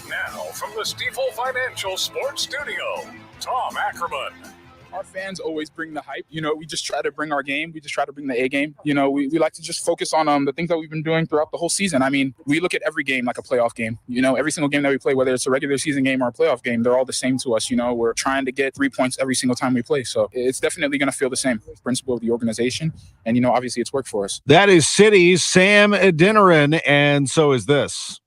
Now, from the Stifel Financial Sports Studio, Tom Ackerman. Our fans always bring the hype. We just try to bring our game. We just try to bring the A game. We like to just focus on the things that we've been doing throughout the whole season. I mean, we look at every game like a playoff game. Every single game that we play, whether it's a regular season game or a playoff game, they're all the same to us. We're trying to get 3 points every single time we play. So it's definitely going to feel the same. Principle of the organization. And, obviously it's worked for us. That is City's Sam Adeniran, and so is this.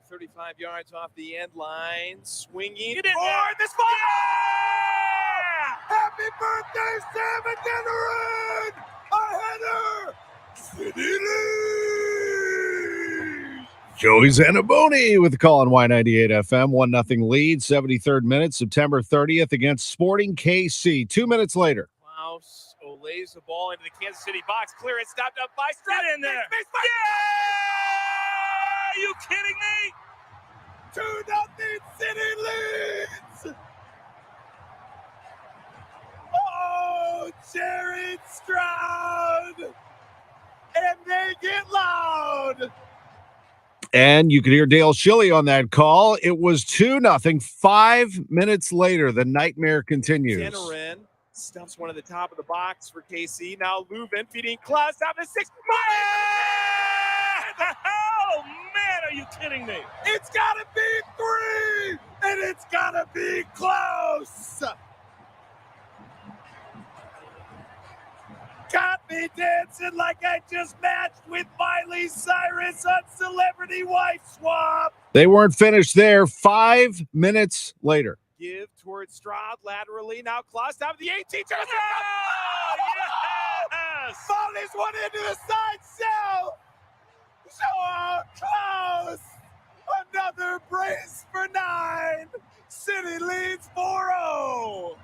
35 yards off the end line, swinging it forward. This ball! Yeah! Happy birthday, Sam Adeniran! A header! City lead! Joey Zanaboni with the call on Y98 FM. 1-0 lead, 73rd minute, September 30th against Sporting KC. 2 minutes later. Klaus lays the ball into the Kansas City box. Clearance stopped up by Stroud in there. Yeah! Are you kidding me? 2-0 City leads! Oh, Jared Stroud! And they get loud! And you could hear Dale Schilly on that call. It was 2-0. 5 minutes later, the nightmare continues. Adeniran stuffs one at the top of the box for KC. Now Leuven feeding Klaus out to 6. Oh, man, are you kidding me? It's got to be 3, and it's got to be close. Got me dancing like I just matched with Miley Cyrus on Celebrity Wife Swap. They weren't finished there. 5 minutes later. Give towards Stroud laterally. Now Klaus down to the 18. Oh, yes! Volleys one into the side cell. So close! Another brace for 9. City leads 4-0.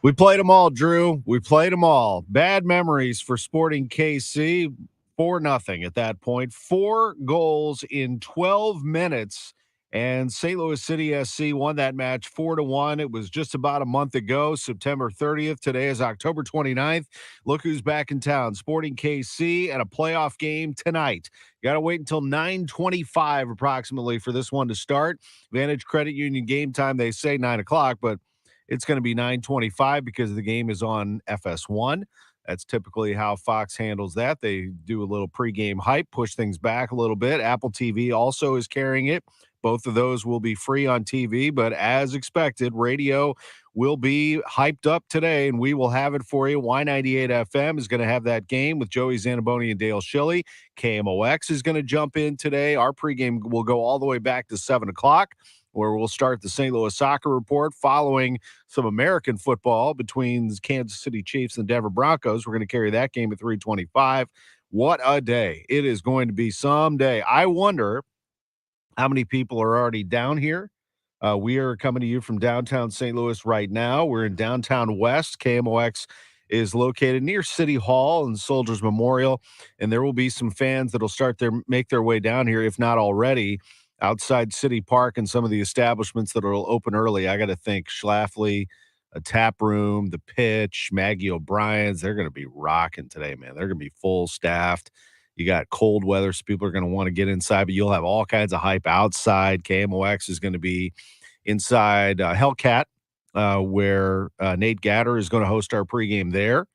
We played them all, Drew. We played them all. Bad memories for Sporting KC. 4-0 at that point. 4 goals in 12 minutes. And St. Louis City SC won that match 4-1. It was just about a month ago, September 30th. Today is October 29th. Look who's back in town. Sporting KC and a playoff game tonight. You got to wait until 9:25 approximately for this one to start. Vantage Credit Union game time, they say 9 o'clock, but it's going to be 9:25 because the game is on FS1. That's typically how Fox handles that. They do a little pregame hype, push things back a little bit. Apple TV also is carrying it. Both of those will be free on TV, but as expected, radio will be hyped up today, and we will have it for you. Y98 FM is going to have that game with Joey Zanaboni and Dale Schilly. KMOX is going to jump in today. Our pregame will go all the way back to 7 o'clock, where we'll start the St. Louis Soccer Report following some American football between the Kansas City Chiefs and Denver Broncos. We're going to carry that game at 3:25. What a day. It is going to be some day. I wonder how many people are already down here. We are coming to you from downtown St. Louis right now. We're in downtown West. KMOX is located near City Hall and Soldiers Memorial, and there will be some fans that'll make their way down here, if not already, outside City Park and some of the establishments that will open early. I got to think Schlafly, a tap room, the pitch, Maggie O'Brien's. They're going to be rocking today, man. They're going to be full staffed. You got cold weather, so people are going to want to get inside, but you'll have all kinds of hype outside. KMOX is going to be inside Hellcat, where Nate Gatter is going to host our pregame there.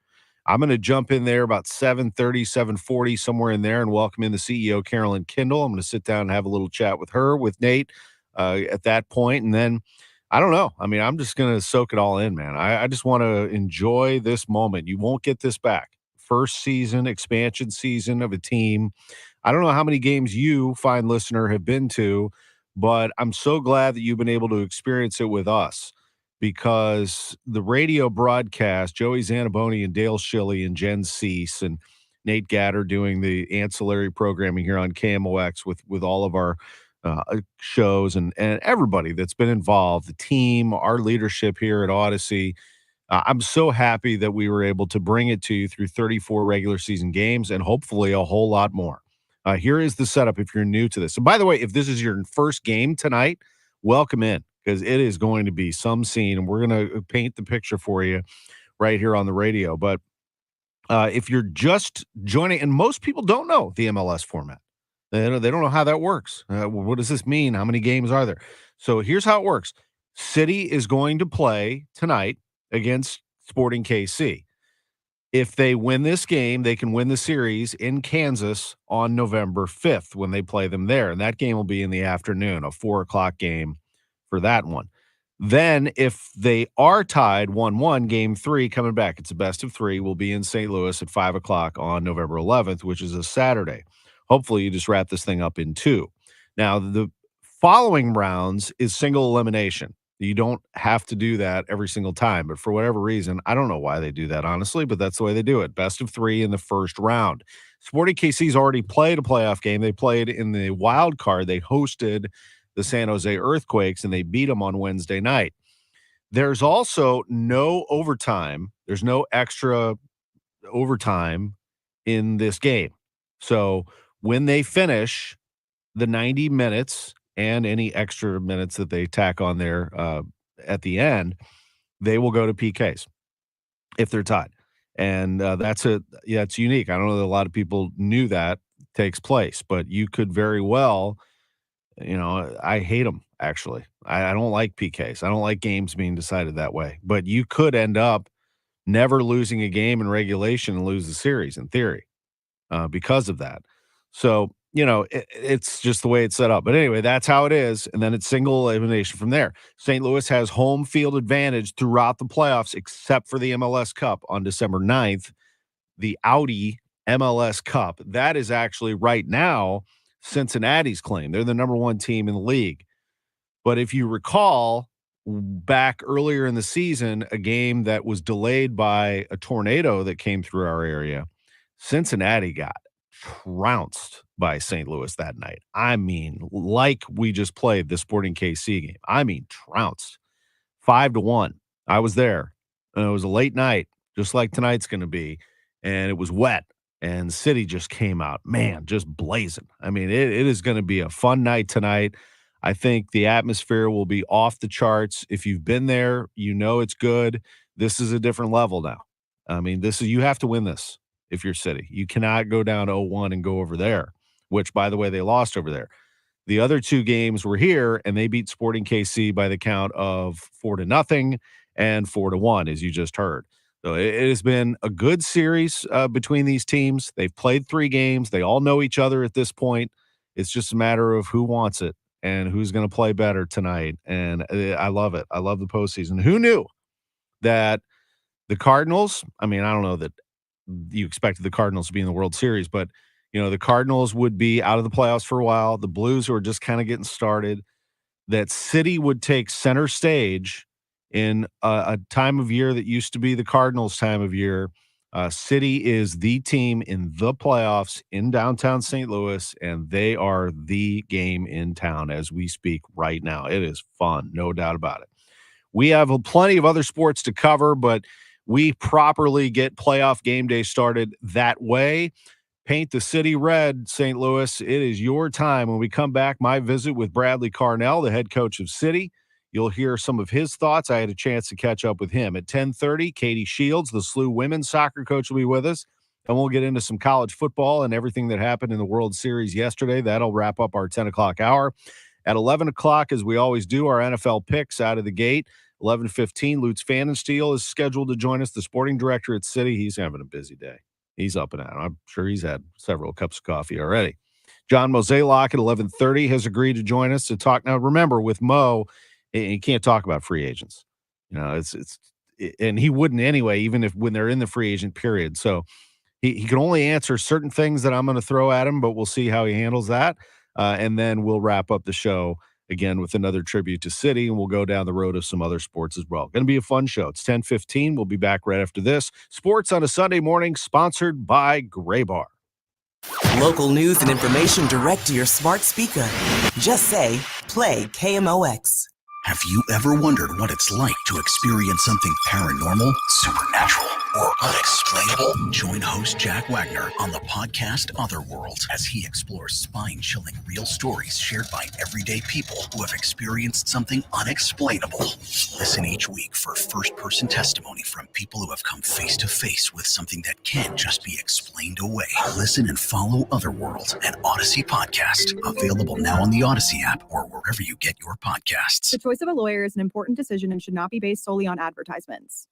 I'm going to jump in there about 7:30, 7:40, somewhere in there, and welcome in the CEO, Carolyn Kindle. I'm going to sit down and have a little chat with her, with Nate at that point. And then, I don't know. I mean, I'm just going to soak it all in, man. I just want to enjoy this moment. You won't get this back. First season, expansion season of a team. I don't know how many games you, fine listener, have been to, but I'm so glad that you've been able to experience it with us, because the radio broadcast, Joey Zanaboni and Dale Schilly and Jen Cease and Nate Gatter doing the ancillary programming here on KMOX with all of our shows and everybody that's been involved, the team, our leadership here at Odyssey. I'm so happy that we were able to bring it to you through 34 regular season games and hopefully a whole lot more. Here is the setup if you're new to this. And by the way, if this is your first game tonight, welcome in, because it is going to be some scene, and we're going to paint the picture for you right here on the radio. But if you're just joining, and most people don't know the MLS format. They don't know how that works. What does this mean? How many games are there? So here's how it works. City is going to play tonight against Sporting KC. If they win this game, they can win the series in Kansas on November 5th when they play them there. And that game will be in the afternoon, a 4:00 game for that one. Then if they are tied 1-1, game 3 coming back, it's a best of 3, will be in St. Louis at 5:00 on November 11th, which is a Saturday. Hopefully you just wrap this thing up in 2. Now, the following rounds is single elimination. You don't have to do that every single time, but for whatever reason, I don't know why they do that, honestly, but that's the way they do it. Best of 3 in the first round. Sporting KC's already played a playoff game. They played in the wild card. They hosted the San Jose Earthquakes, and they beat them on Wednesday night. There's also no overtime. There's no extra overtime in this game. So when they finish the 90 minutes and any extra minutes that they tack on there at the end, they will go to PKs if they're tied. And it's unique. I don't know that a lot of people knew that takes place, but you could very well, I hate them, actually. I don't like PKs. I don't like games being decided that way. But you could end up never losing a game in regulation and lose the series in theory because of that. So, it's just the way it's set up. But anyway, that's how it is. And then it's single elimination from there. St. Louis has home field advantage throughout the playoffs, except for the MLS Cup on December 9th, the Audi MLS Cup. That is actually right now Cincinnati's claim. They're the number 1 team in the league. But if you recall, back earlier in the season, a game that was delayed by a tornado that came through our area, Cincinnati got trounced by St. Louis that night. I mean, like we just played the Sporting KC game. I mean, trounced. 5-1. I was there. And it was a late night, just like tonight's going to be. And it was wet. And City just came out, man, just blazing. I mean, it is going to be a fun night tonight. I think the atmosphere will be off the charts. If you've been there, it's good. This is a different level now. I mean, you have to win this if you're City. You cannot go down 0-1 and go over there, which, by the way, they lost over there. The other 2 games were here, and they beat Sporting KC by the count of 4-0 and 4-1, as you just heard. So it has been a good series between these teams. They've played 3 games. They all know each other at this point. It's just a matter of who wants it and who's going to play better tonight. And I love it. I love the postseason. Who knew that the Cardinals, I mean, I don't know that you expected the Cardinals to be in the World Series, but, the Cardinals would be out of the playoffs for a while. The Blues were just kind of getting started. That City would take center stage in a time of year that used to be the Cardinals' time of year. City is the team in the playoffs in downtown St. Louis, and they are the game in town as we speak right now. It is fun, no doubt about it. We have plenty of other sports to cover, but we properly get playoff game day started that way. Paint the city red, St. Louis. It is your time. When we come back, my visit with Bradley Carnell, the head coach of City. You'll hear some of his thoughts. I had a chance to catch up with him. At 10:30, Katie Shields, the SLU women's soccer coach, will be with us. And we'll get into some college football and everything that happened in the World Series yesterday. That'll wrap up our 10 o'clock hour. At 11 o'clock, as we always do, our NFL picks out of the gate. 11:15, Lutz Pfannenstiel is scheduled to join us, the sporting director at City. He's having a busy day. He's up and out. I'm sure he's had several cups of coffee already. John Mozeliak at 11:30 has agreed to join us to talk. Now, remember, with Mo, you can't talk about free agents. And he wouldn't anyway, even when they're in the free agent period. So he can only answer certain things that I'm going to throw at him, but we'll see how he handles that. And then we'll wrap up the show again with another tribute to City, and we'll go down the road of some other sports as well. Going to be a fun show. It's 10:15. We'll be back right after this. Sports on a Sunday morning, sponsored by Gray Bar. Local news and information direct to your smart speaker. Just say, play KMOX. Have you ever wondered what it's like to experience something paranormal, supernatural, or unexplainable? Join host Jack Wagner on the podcast Otherworld as he explores spine-chilling real stories shared by everyday people who have experienced something unexplainable. Listen each week for first-person testimony from people who have come face-to-face with something that can't just be explained away. Listen and follow Otherworld, an Odyssey podcast, available now on the Odyssey app or wherever you get your podcasts. The choice of a lawyer is an important decision and should not be based solely on advertisements.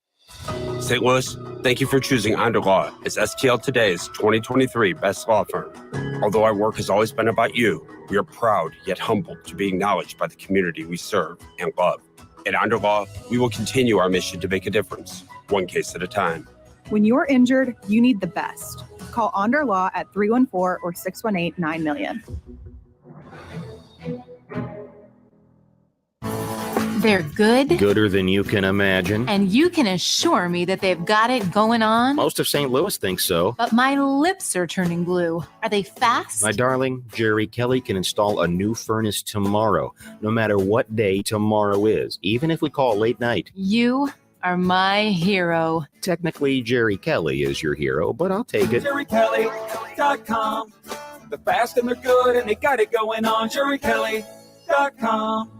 St. Louis, thank you for choosing Under Law as STL Today's 2023 best law firm. Although our work has always been about you, we are proud yet humbled to be acknowledged by the community we serve and love. At Under Law, we will continue our mission to make a difference, one case at a time. When you're injured, you need the best. Call Onder Law at 314 or 618-9000000. They're good. Gooder than you can imagine. And you can assure me that they've got it going on. Most of St. Louis thinks so. But my lips are turning blue. Are they fast? My darling, Jerry Kelly can install a new furnace tomorrow, no matter what day tomorrow is, even if we call late night. You are my hero. Technically, Jerry Kelly is your hero, but I'll take it. JerryKelly.com. The fast and they're good and they got it going on. JerryKelly.com.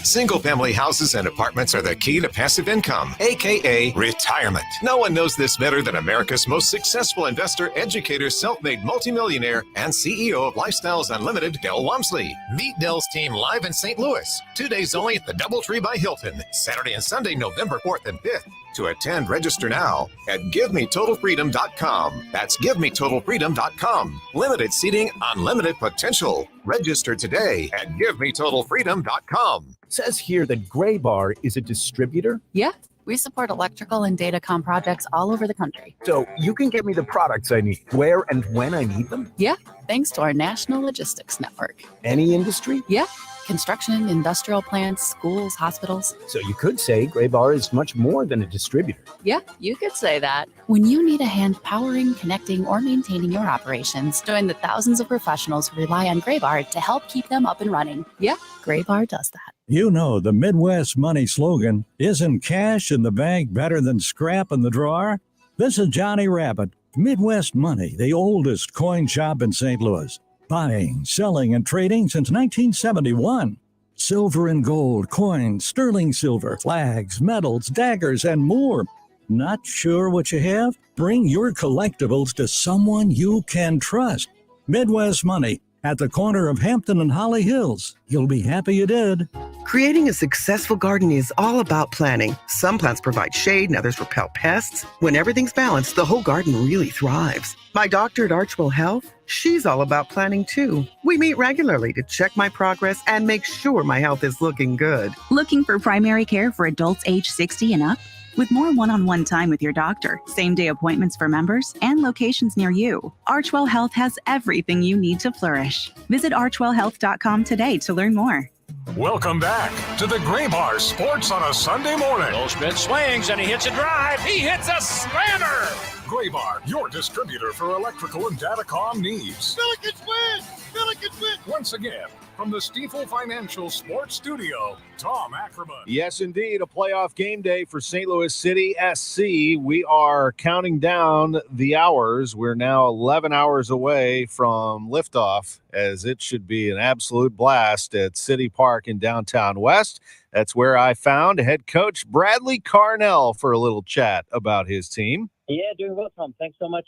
Single-family houses and apartments are the key to passive income, a.k.a. retirement. No one knows this better than America's most successful investor, educator, self-made multimillionaire, and CEO of Lifestyles Unlimited, Del Walmsley. Meet Del's team live in St. Louis. 2 days only at the DoubleTree by Hilton, Saturday and Sunday, November 4th and 5th. To attend, register now at GiveMeTotalFreedom.com. That's GiveMeTotalFreedom.com. Limited seating, unlimited potential. Register today at GiveMeTotalFreedom.com. Says here that Graybar is a distributor. Yeah, we support electrical and datacom projects all over the country. So you can get me the products I need where and when I need them? Yeah, thanks to our national logistics network. Any industry? Yeah, construction, industrial plants, schools, hospitals. So you could say Graybar is much more than a distributor. Yeah, you could say that. When you need a hand powering, connecting, or maintaining your operations, join the thousands of professionals who rely on Graybar to help keep them up and running. Yeah, Graybar does that. You know, the Midwest Money slogan, isn't cash in the bank better than scrap in the drawer? This is Johnny Rabbit, Midwest Money, the oldest coin shop in St. Louis. Buying, selling, and trading since 1971. Silver and gold, coins, sterling silver, flags, medals, daggers, and more. Not sure what you have? Bring your collectibles to someone you can trust. Midwest Money, at the corner of Hampton and Holly Hills. You'll be happy you did. Creating a successful garden is all about planning. Some plants provide shade and others repel pests. When everything's balanced, the whole garden really thrives. My doctor at Archwell Health, she's all about planning too. We meet regularly to check my progress and make sure my health is looking good. Looking for primary care for adults age 60 and up? With more one-on-one time with your doctor, same-day appointments for members, and locations near you, Archwell Health has everything you need to flourish. Visit archwellhealth.com today to learn more. Welcome back to the Graybar Sports on a Sunday morning. Goldschmidt swings and he hits a drive. He hits a slammer. Graybar, your distributor for electrical and datacom needs. Billikens win! Billikens win! Once again, from the Stifel Financial Sports Studio, Tom Ackerman. Yes, indeed, a playoff game day for St. Louis City SC. We are counting down the hours. We're now 11 hours away from liftoff, as it should be an absolute blast at City Park in downtown West. That's where I found head coach Bradley Carnell for a little chat about his team. Yeah, doing well, Tom. Thanks so much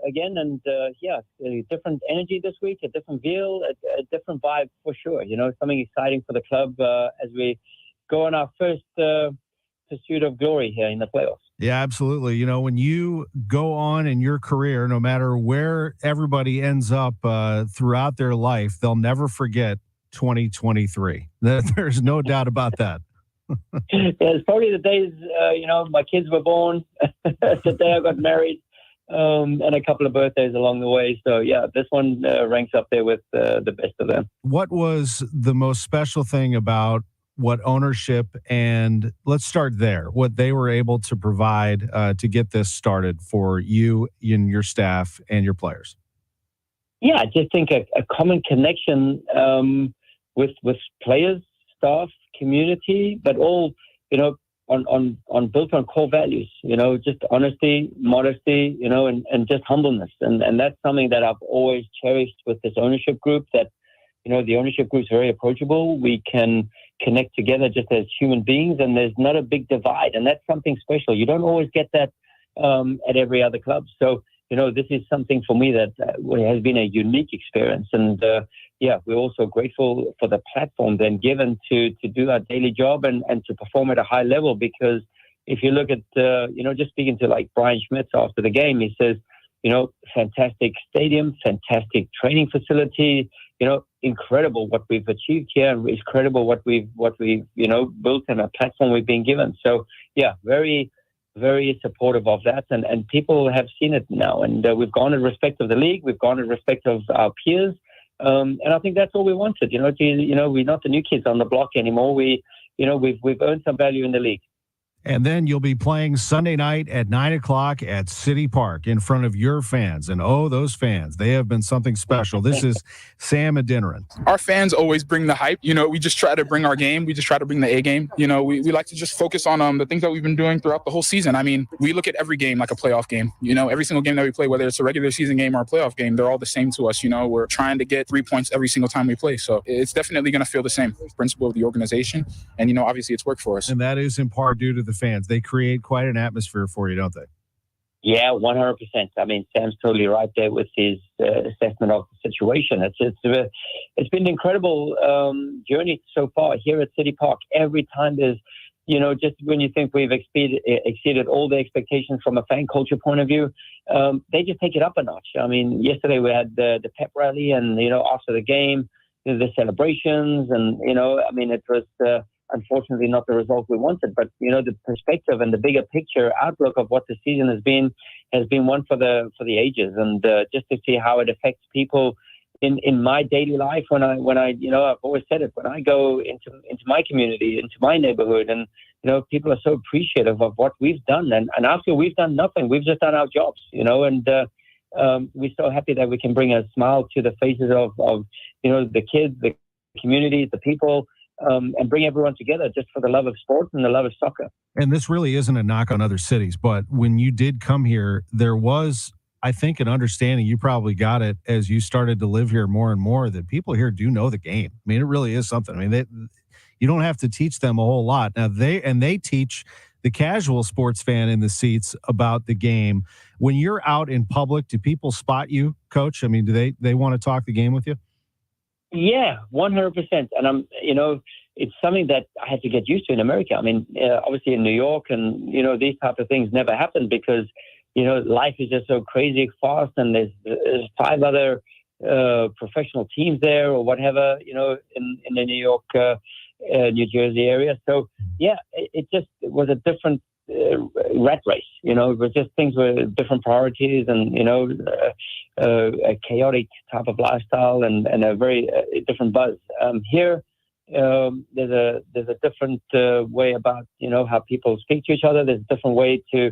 again. And a different energy this week, a different feel, a different vibe for sure. You know, something exciting for the club as we go on our first pursuit of glory here in the playoffs. Yeah, absolutely. You know, when you go on in your career, no matter where everybody ends up throughout their life, they'll never forget 2023. There's no doubt about that. Yeah, it's probably the days, my kids were born, the day I got married, and a couple of birthdays along the way. So, yeah, this one ranks up there with the best of them. What was the most special thing about what ownership, and let's start there, what they were able to provide to get this started for you and your staff and your players? Yeah, I just think a common connection with players, staff, community, but all, built on core values, just honesty, modesty, and just humbleness. And that's something that I've always cherished with this ownership group, that, the ownership group is very approachable. We can connect together just as human beings, and there's not a big divide. And that's something special. You don't always get that at every other club. So, this is something for me that has been a unique experience. And we're also grateful for the platform then given to do our daily job and to perform at a high level. Because if you look at, just speaking to like Brian Schmitz after the game, he says, fantastic stadium, fantastic training facility, incredible what we've achieved here, and it's incredible what we've built and a platform we've been given. So very, very supportive of that, and people have seen it now, and we've garnered respect of the league, we've garnered respect of our peers, and I think that's all we wanted. We're not the new kids on the block anymore. We've earned some value in the league. And then you'll be playing Sunday night at 9:00 at City Park in front of your fans. And those fans, they have been something special. This is Sam Adeniran. Our fans always bring the hype. We just try to bring our game. We just try to bring the A game. We like to just focus on the things that we've been doing throughout the whole season. I mean, we look at every game like a playoff game. Every single game that we play, whether it's a regular season game or a playoff game, they're all the same to us. We're trying to get 3 points every single time we play. So it's definitely going to feel the same. Principle of the organization. And, obviously it's worked for us. And that is in part due to the fans. They create quite an atmosphere for you, don't they? Yeah, 100%. I mean, Sam's totally right there with his assessment of the situation. It's been an incredible journey so far here at City Park. Every time there's, just when you think we've exceeded all the expectations from a fan culture point of view, they just take it up a notch. I mean, yesterday we had the pep rally, and after the game, the celebrations, and it was. Unfortunately, not the result we wanted, but the perspective and the bigger picture outlook of what the season has been one for the ages, and just to see how it affects people in my daily life. When I I've always said it, when I go into my community, into my neighborhood, and people are so appreciative of what we've done, and after we've done nothing, we've just done our jobs, and we're so happy that we can bring a smile to the faces of the kids, the communities, the people. And bring everyone together just for the love of sport and the love of soccer. And this really isn't a knock on other cities, but when you did come here, there was, I think, an understanding, you probably got it as you started to live here more and more, that people here do know the game. I mean, it really is something. I mean, you don't have to teach them a whole lot. Now, they teach the casual sports fan in the seats about the game. When you're out in public, do people spot you, Coach? I mean, do they want to talk the game with you? Yeah, 100%. And it's something that I had to get used to in America. I mean, obviously in New York, and these type of things never happen because life is just so crazy fast, and there's 5 other professional teams there or whatever, in the New York, New Jersey area. So yeah, it was a different rat race. It was just things were different priorities, and a chaotic type of lifestyle, and a very different buzz. Here, there's a different way about how people speak to each other. There's a different way to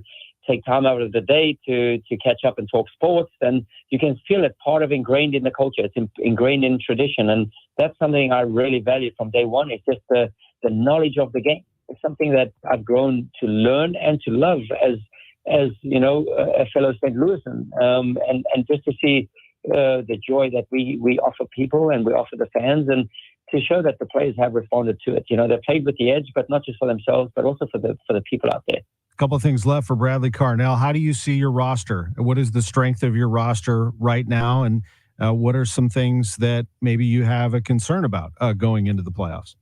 take time out of the day to catch up and talk sports, and you can feel it ingrained in the culture. It's ingrained in tradition, and that's something I really valued from day one. It's just the knowledge of the game. It's something that I've grown to learn and to love as a fellow St. Louisan, and just to see the joy that we offer people and we offer the fans, and to show that the players have responded to it. They played with the edge, but not just for themselves, but also for the people out there. A couple of things left for Bradley Carnell. How do you see your roster? What is the strength of your roster right now, and what are some things that maybe you have a concern about going into the playoffs?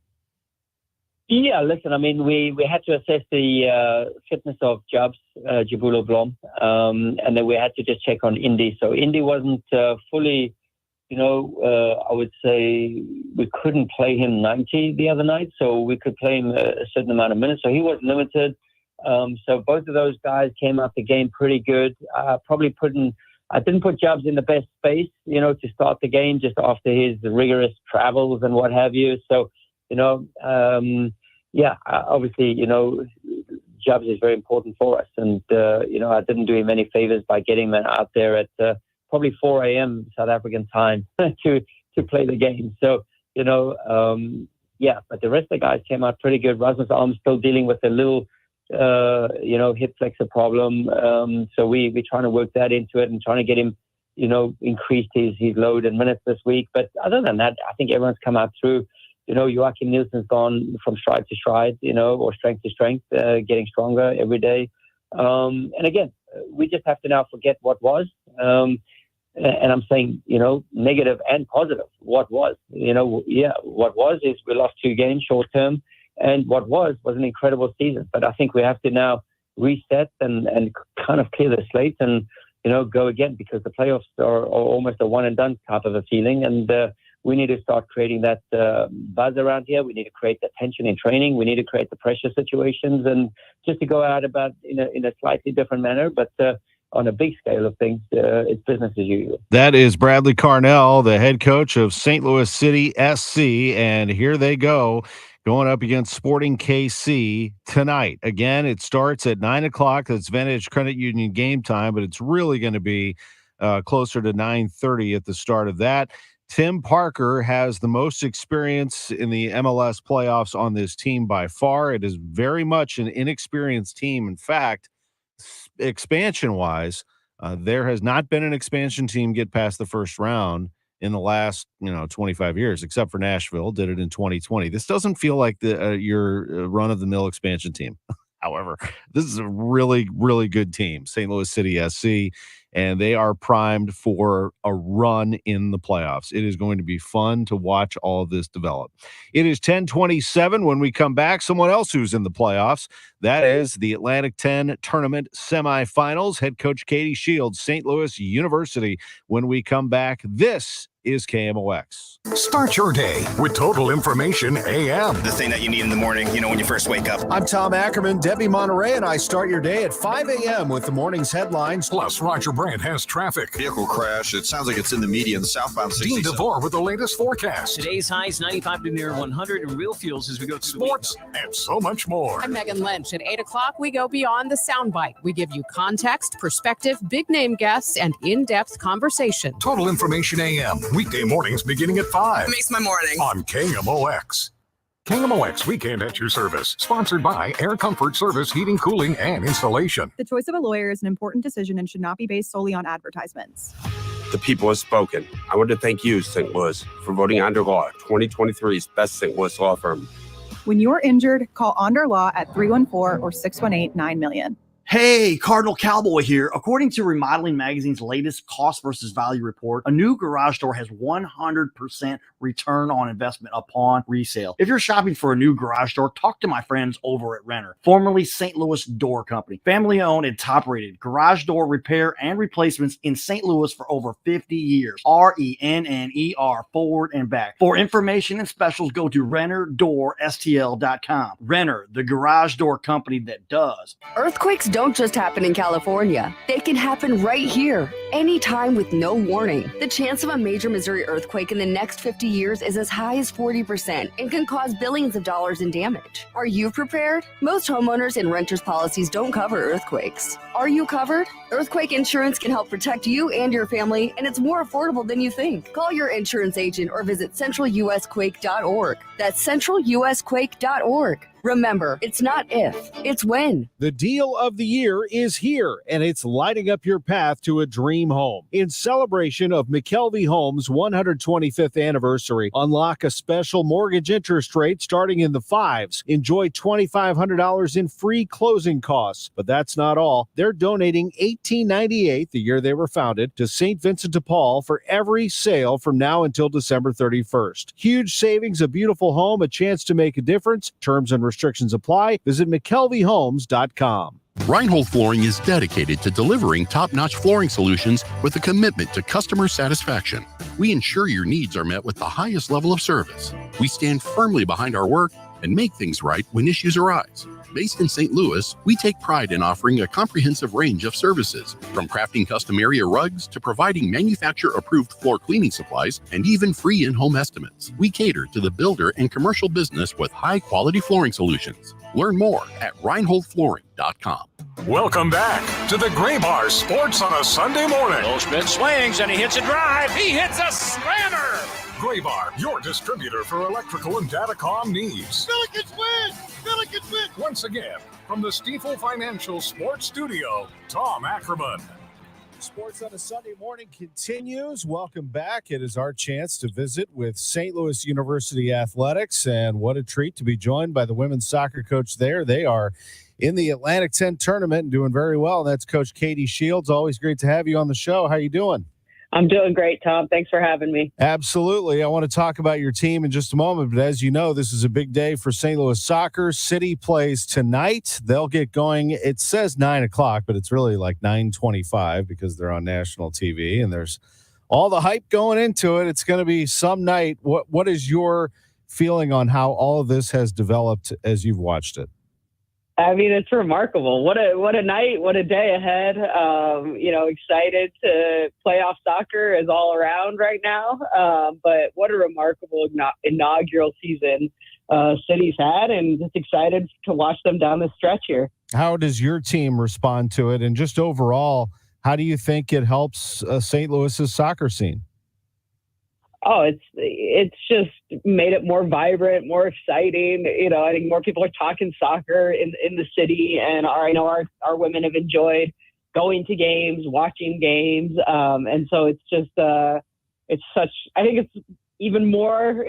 Yeah, listen, I mean, we had to assess the fitness of Jabulo Blom, and then we had to just check on Indy. So Indy wasn't fully, I would say we couldn't play him 90 the other night, so we could play him a certain amount of minutes. So he was limited. So both of those guys came out the game pretty good. I didn't put Jubs in the best space, to start the game just after his rigorous travels and what have you. So, obviously, Jubs is very important for us. And, I didn't do him any favors by getting him out there at probably 4 a.m. South African time to play the game. So, but the rest of the guys came out pretty good. Rasmus Alm still dealing with a little hip flexor problem. So we're trying to work that into it and trying to get him, increase his load and minutes this week. But other than that, I think everyone's come out through. Joachim Nielsen's gone from stride to stride, or strength to strength, getting stronger every day. And again, we just have to now forget what was. And I'm saying, negative and positive. What was, what was is we lost 2 games short term. And what was an incredible season. But I think we have to now reset and kind of clear the slate and, go again, because the playoffs are almost a one and done type of a feeling. And we need to start creating that buzz around here. We need to create the tension in training. We need to create the pressure situations and just to go out about in a slightly different manner. But on a big scale of things, it's business as usual. That is Bradley Carnell, the head coach of St. Louis City SC. And here they go, going up against Sporting KC tonight. Again, it starts at 9 o'clock. That's Vantage Credit Union game time, but it's really going to be closer to 9:30 at the start of that. Tim Parker has the most experience in the MLS playoffs on this team by far. It is very much an inexperienced team. In fact, expansion-wise, there has not been an expansion team get past the first round in the last 25 years, except for Nashville, did it in 2020. This doesn't feel like your run-of-the-mill expansion team. However, this is a really, really good team, St. Louis City SC, and they are primed for a run in the playoffs. It is going to be fun to watch all of this develop. It is 10:27 when we come back. Someone else who's in the playoffs, that is the Atlantic 10 Tournament semifinals. Head coach Katie Shields, St. Louis University. When we come back, this is KMOX. Start your day with Total Information AM. The thing that you need in the morning, when you first wake up. I'm Tom Ackerman. Debbie Monterey and I start your day at 5 a.m. with the morning's headlines. Plus, Roger Brandt has traffic. Vehicle crash. It sounds like it's in the media in the southbound 60. Dean DeVore with the latest forecast. Today's highs 95 to near 100 in real fuels as we go to sports and so much more. I'm Megan Lynch. At 8 o'clock, we go beyond the soundbite. We give you context, perspective, big name guests, and in-depth conversation. Total Information AM. Weekday mornings beginning at 5. Makes my morning. On KMOX. KMOX Weekend at your service. Sponsored by Air Comfort Service, Heating, Cooling, and Installation. The choice of a lawyer is an important decision and should not be based solely on advertisements. The people have spoken. I want to thank you, St. Louis, for voting Onder Law 2023's best St. Louis law firm. When you're injured, call Onder Law at 314 or 618-9000000. Hey, Cardinal Cowboy here. According to Remodeling Magazine's latest cost versus value report, a new garage door has 100% return on investment upon resale. If you're shopping for a new garage door, talk to my friends over at Renner, formerly St. Louis Door Company. Family owned and top rated garage door repair and replacements in St. Louis for over 50 years. RENNER, forward and back. For information and specials, go to RennerDoorSTL.com. Renner, the garage door company that does. Earthquakes don't just happen in California. They can happen right here, anytime with no warning. The chance of a major Missouri earthquake in the next 50 years is as high as 40% and can cause billions of dollars in damage. Are you prepared? Most homeowners and renters policies don't cover earthquakes. Are you covered? Earthquake insurance can help protect you and your family, and it's more affordable than you think. Call your insurance agent or visit centralusquake.org. That's centralusquake.org. Remember, it's not if, it's when. The deal of the year is here, and it's lighting up your path to a dream home. In celebration of McKelvey Homes' 125th anniversary, unlock a special mortgage interest rate starting in the 5s. Enjoy $2,500 in free closing costs. But that's not all. They're donating $18.98, the year they were founded, to St. Vincent de Paul for every sale from now until December 31st. Huge savings, a beautiful home, a chance to make a difference. Terms and restrictions apply. Visit McKelveyHomes.com. Reinhold Flooring is dedicated to delivering top-notch flooring solutions with a commitment to customer satisfaction. We ensure your needs are met with the highest level of service. We stand firmly behind our work and make things right when issues arise. Based in St. Louis, we take pride in offering a comprehensive range of services, from crafting custom area rugs to providing manufacturer-approved floor cleaning supplies and even free in-home estimates. We cater to the builder and commercial business with high-quality flooring solutions. Learn more at ReinholdFlooring.com. Welcome back to the Gray Bar Sports on a Sunday morning. Goldschmidt swings and he hits a drive. He hits a slammer. Gray Bar, your distributor for electrical and datacom needs. Billikens win! Billikens win! Once again, from the Stifel Financial Sports Studio, Tom Ackerman. Sports on a Sunday morning continues. Welcome back. It is our chance to visit with St. Louis University Athletics, and what a treat to be joined by the women's soccer coach there. They are in the Atlantic 10 tournament and doing very well. That's Coach Katie Shields. Always great to have you on the show. How you doing? I'm doing great, Tom. Thanks for having me. Absolutely. I want to talk about your team in just a moment, but as you know, this is a big day for St. Louis soccer. City plays tonight. They'll get going. It says 9 o'clock, but it's really like 9:25 because they're on national TV, and there's all the hype going into it. It's going to be some night. What is your feeling on how all of this has developed as you've watched it? I mean, it's remarkable. What a night, what a day ahead. Excited to playoff soccer is all around right now. But what a remarkable inaugural season City's had, and just excited to watch them down the stretch here. How does your team respond to it? And just overall, how do you think it helps St. Louis's soccer scene? Oh, it's just made it more vibrant, more exciting. I think more people are talking soccer in the city, and I know our women have enjoyed going to games, watching games, and so it's just I think it's even more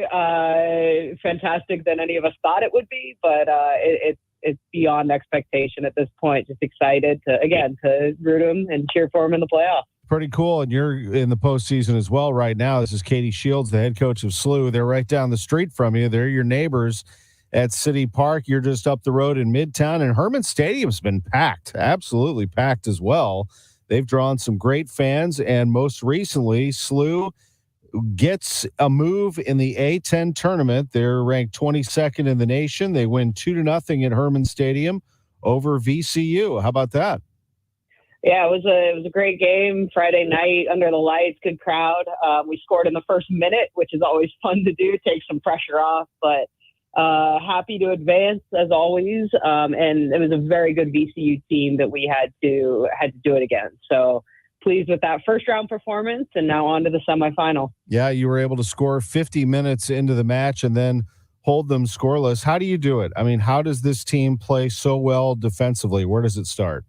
fantastic than any of us thought it would be. But it's beyond expectation at this point. Just excited to root them and cheer for them in the playoffs. Pretty cool. And you're in the postseason as well right now. This is Katie Shields, the head coach of SLU. They're right down the street from you. They're your neighbors at City Park. You're just up the road in Midtown, and Herman Stadium's been packed, absolutely packed as well. They've drawn some great fans, and most recently, SLU gets a move in the A10 tournament. They're ranked 22nd in the nation. They win 2-0 at Herman Stadium over VCU. How about that? Yeah, it was a great game Friday night under the lights, good crowd. We scored in the first minute, which is always fun to do, take some pressure off, but happy to advance as always. And it was a very good VCU team that we had to do it again. So pleased with that first round performance, and now on to the semifinal. Yeah, you were able to score 50 minutes into the match and then hold them scoreless. How do you do it? I mean, how does this team play so well defensively? Where does it start?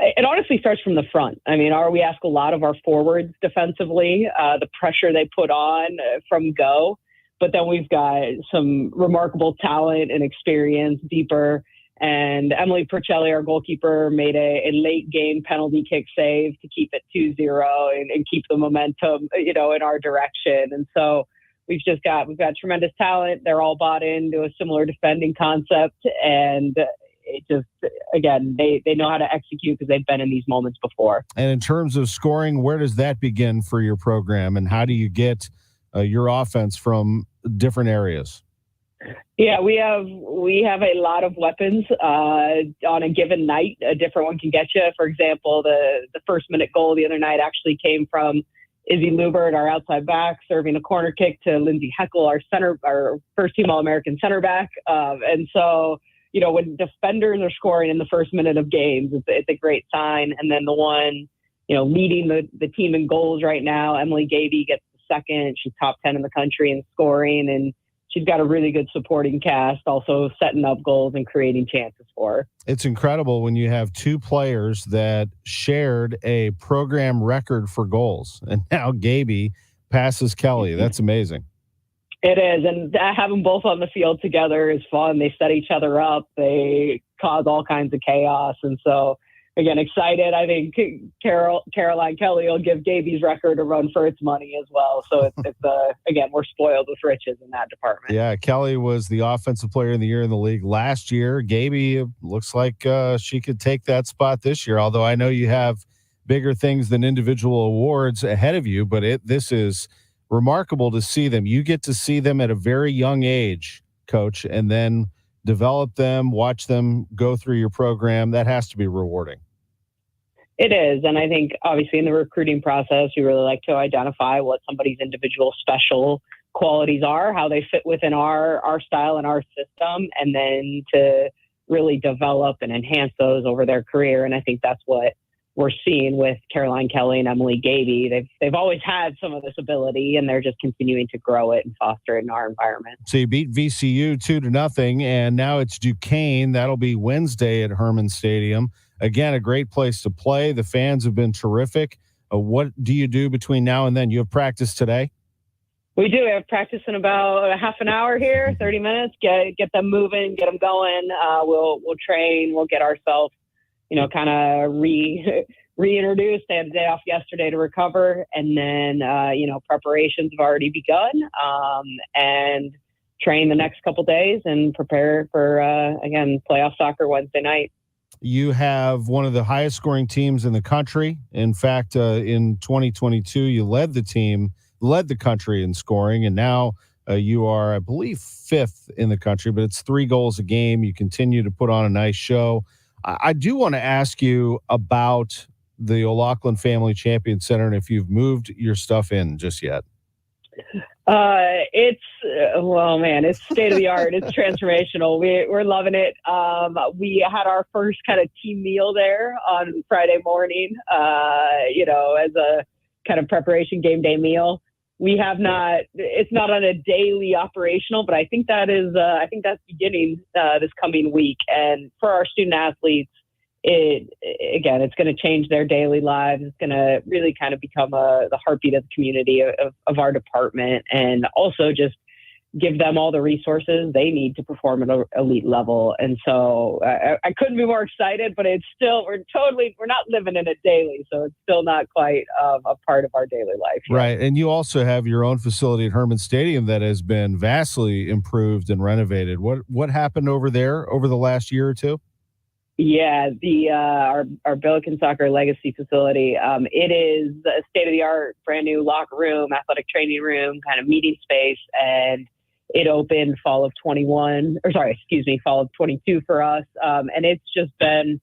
It honestly starts from the front. I mean, we ask a lot of our forwards defensively, the pressure they put on from go, but then we've got some remarkable talent and experience deeper. And Emily Percelli, our goalkeeper, made a late game penalty kick save to keep it 2-0 and keep the momentum, in our direction. And so we've got tremendous talent. They're all bought into a similar defending concept, and it just, again, they know how to execute because they've been in these moments before. And in terms of scoring, where does that begin for your program, and how do you get your offense from different areas? Yeah, we have a lot of weapons on a given night. A different one can get you. For example, the first minute goal the other night actually came from Izzy Lubert, our outside back, serving a corner kick to Lindsay Heckel, our first team All-American center back. And so, when defenders are scoring in the first minute of games, it's a great sign. And then the one, leading the team in goals right now, Emily Gaby, gets the second. She's top 10 in the country in scoring, and she's got a really good supporting cast, also setting up goals and creating chances for her. It's incredible when you have two players that shared a program record for goals, and now Gaby passes Kelly. That's amazing. It is, and having them both on the field together is fun. They set each other up. They cause all kinds of chaos, and so, again, excited. I think Caroline Kelly will give Gaby's record a run for its money as well. So it's again, we're spoiled with riches in that department. Yeah, Kelly was the offensive player of the year in the league last year. Gaby looks like she could take that spot this year, although I know you have bigger things than individual awards ahead of you, but this is remarkable to see them. You get to see them at a very young age, Coach, and then develop them, watch them go through your program. That has to be rewarding. It is. And I think obviously in the recruiting process, we really like to identify what somebody's individual special qualities are, how they fit within our style and our system, and then to really develop and enhance those over their career. And I think that's what we're seeing with Caroline Kelly and Emily Gaby. They've always had some of this ability, and they're just continuing to grow it and foster it in our environment. So you beat VCU 2-0, and now it's Duquesne. That'll be Wednesday at Herman Stadium. Again, a great place to play. The fans have been terrific. What do you do between now and then? You have practice today? We do. We have practice in about a half an hour here, 30 minutes. Get them moving, get them going. We'll train. We'll get ourselves, kind of reintroduced. They had a day off yesterday to recover, and then preparations have already begun. And train the next couple days and prepare for again playoff soccer Wednesday night. You have one of the highest scoring teams in the country. In fact, in 2022, you led the country in scoring, and now you are, I believe, 5th in the country, but it's 3 goals a game. You continue to put on a nice show. I do want to ask you about the O'Loughlin Family Champion Center and if you've moved your stuff in just yet. It's state of the art. It's transformational. We're loving it. We had our first kind of team meal there on Friday morning, as a kind of preparation game day meal. It's not on a daily operational, but I think that's beginning this coming week. And for our student athletes, it's going to change their daily lives. It's going to really kind of become the heartbeat of the community of our department, and also just give them all the resources they need to perform at an elite level. And so I couldn't be more excited, but it's still, we're not living in it daily. So it's still not quite a part of our daily life yet. Right. And you also have your own facility at Herman Stadium that has been vastly improved and renovated. What happened over there over the last year or two? Yeah, our Billiken Soccer Legacy facility. It is a state-of-the-art, brand new locker room, athletic training room, kind of meeting space, and it opened fall of 22 for us. And it's just been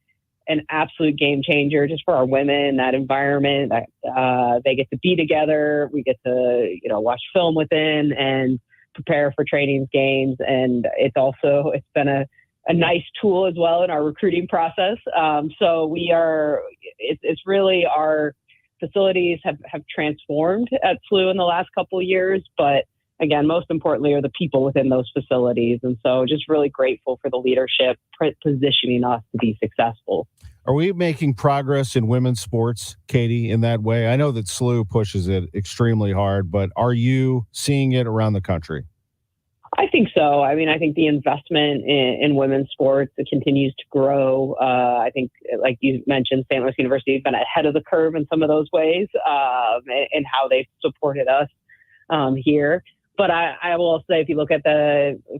an absolute game changer just for our women, that environment. They get to be together. We get to, watch film within and prepare for trainings, games. And it's been a nice tool as well in our recruiting process. So it's really, our facilities have transformed at SLU in the last couple of years, but again, most importantly are the people within those facilities. And so just really grateful for the leadership positioning us to be successful. Are we making progress in women's sports, Katie, in that way? I know that SLU pushes it extremely hard, but are you seeing it around the country? I think so. I mean, I think the investment in women's sports continues to grow. I think, like you mentioned, St. Louis University has been ahead of the curve in some of those ways, and how they've supported us here. But I will say, if you look at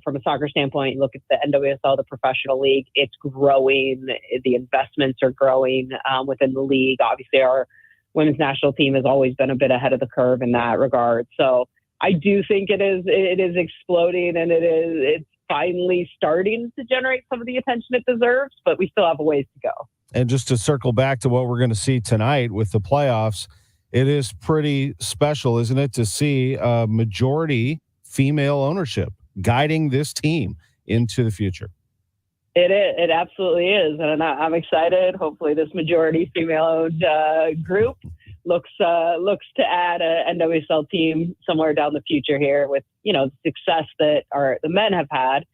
from a soccer standpoint, you look at the NWSL, the professional league, it's growing. The investments are growing within the league. Obviously, our women's national team has always been a bit ahead of the curve in that regard. So I do think it is exploding, and it's finally starting to generate some of the attention it deserves, but we still have a ways to go. And just to circle back to what we're going to see tonight with the playoffs, it is pretty special, isn't it, to see a majority female ownership guiding this team into the future? It is. It absolutely is. And I'm excited. Hopefully this majority female-owned group looks to add an NWSL team somewhere down the future here with, the success that the men have had.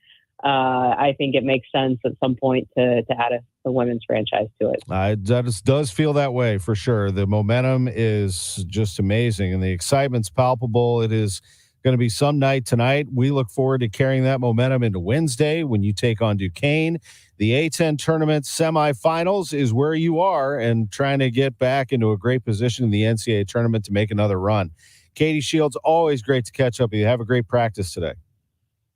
I think it makes sense at some point to add a women's franchise to it. That does feel that way for sure. The momentum is just amazing and the excitement's palpable. It is going to be some night tonight. We look forward to carrying that momentum into Wednesday when you take on Duquesne. The A10 tournament semifinals is where you are, and trying to get back into a great position in the NCAA tournament to make another run. Katie Shields, always great to catch up with you. Have a great practice today.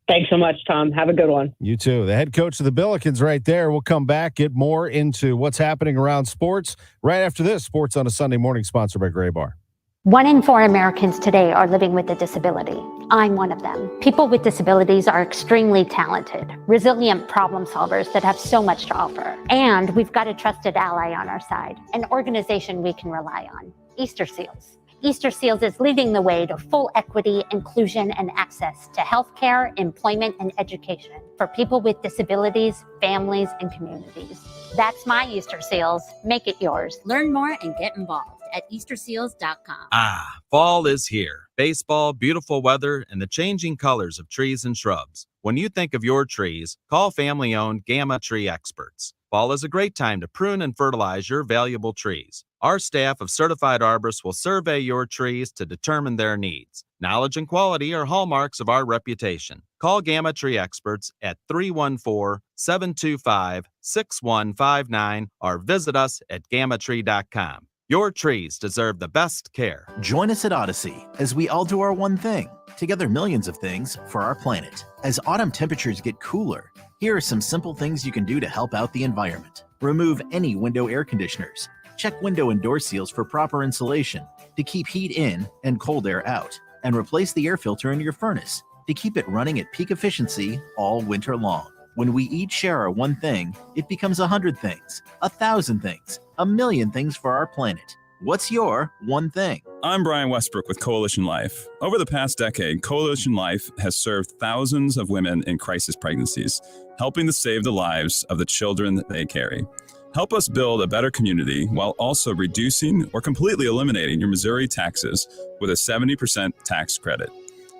Thanks so much, Tom. Have a good one. You too. The head coach of the Billikens right there. We'll come back, get more into what's happening around sports right after this. Sports on a Sunday Morning, sponsored by Gray Bar. 1 in 4 Americans today are living with a disability. I'm one of them. People with disabilities are extremely talented, resilient problem solvers that have so much to offer. And we've got a trusted ally on our side, an organization we can rely on, Easter Seals. Easter Seals is leading the way to full equity, inclusion, and access to healthcare, employment, and education for people with disabilities, families, and communities. That's my Easter Seals. Make it yours. Learn more and get involved at easterseals.com. Ah, fall is here. Baseball, beautiful weather, and the changing colors of trees and shrubs. When you think of your trees, call family-owned Gamma Tree Experts. Fall is a great time to prune and fertilize your valuable trees. Our staff of certified arborists will survey your trees to determine their needs. Knowledge and quality are hallmarks of our reputation. Call Gamma Tree Experts at 314-725-6159 or visit us at gammatree.com. Your trees deserve the best care. Join us at Odyssey as we all do our one thing, together millions of things for our planet. As autumn temperatures get cooler, here are some simple things you can do to help out the environment. Remove any window air conditioners. Check window and door seals for proper insulation to keep heat in and cold air out. And replace the air filter in your furnace to keep it running at peak efficiency all winter long. When we each share our one thing, it becomes 100 things, 1,000 things, 1,000,000 things for our planet. What's your one thing? I'm Brian Westbrook with Coalition Life. Over the past decade, Coalition Life has served thousands of women in crisis pregnancies, helping to save the lives of the children that they carry. Help us build a better community while also reducing or completely eliminating your Missouri taxes with a 70% tax credit.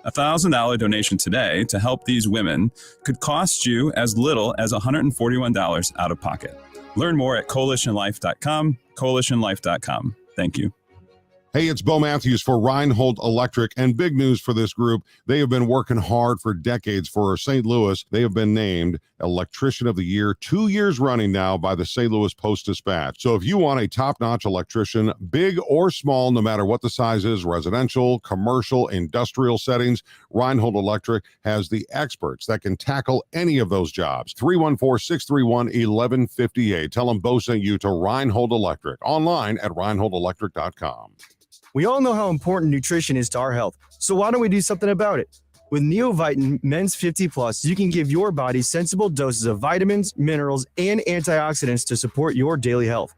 A $1,000 donation today to help these women could cost you as little as $141 out of pocket. Learn more at coalitionlife.com, coalitionlife.com. Thank you. Hey, it's Bo Matthews for Reinhold Electric, and big news for this group. They have been working hard for decades for St. Louis. They have been named Electrician of the Year 2 years running now by the St. Louis Post-Dispatch. So if you want a top-notch electrician, big or small, no matter what the size is, residential, commercial, industrial settings, Reinhold Electric has the experts that can tackle any of those jobs. 314-631-1158. Tell them Bo sent you to Reinhold Electric. Online at reinholdelectric.com. We all know how important nutrition is to our health, so why don't we do something about it? With Neovitin Men's 50 Plus, you can give your body sensible doses of vitamins, minerals, and antioxidants to support your daily health.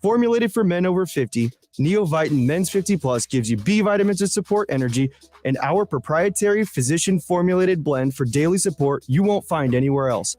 Formulated for men over 50, Neovitin Men's 50 Plus gives you B vitamins to support energy and our proprietary physician-formulated blend for daily support you won't find anywhere else.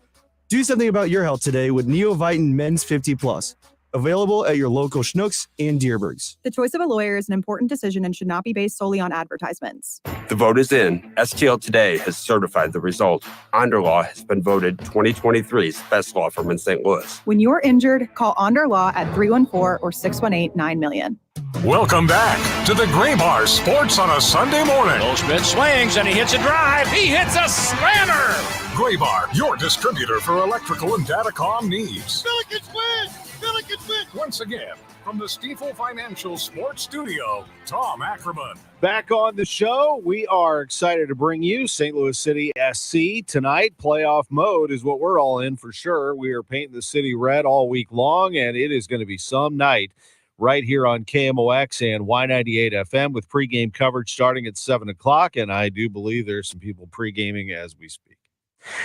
Do something about your health today with Neovitin Men's 50 Plus. Available at your local Schnucks and Dierbergs. The choice of a lawyer is an important decision and should not be based solely on advertisements. The vote is in. STL Today has certified the result. Onderlaw has been voted 2023's best law firm in St. Louis. When you're injured, call Onder Law at 314 or 618-900,000. Welcome back to the Gray Bar Sports on a Sunday morning. Goldschmidt swings and he hits a drive. He hits a slammer. Gray Bar, your distributor for electrical and datacom needs. Billikens win! Billikens win! Once again, from the Stifel Financial Sports Studio, Tom Ackerman. Back on the show, we are excited to bring you St. Louis City SC tonight. Playoff mode is what we're all in for sure. We are painting the city red all week long, and it is going to be some night right here on KMOX and Y98 FM with pregame coverage starting at 7 o'clock, and I do believe there's some people pregaming as we speak.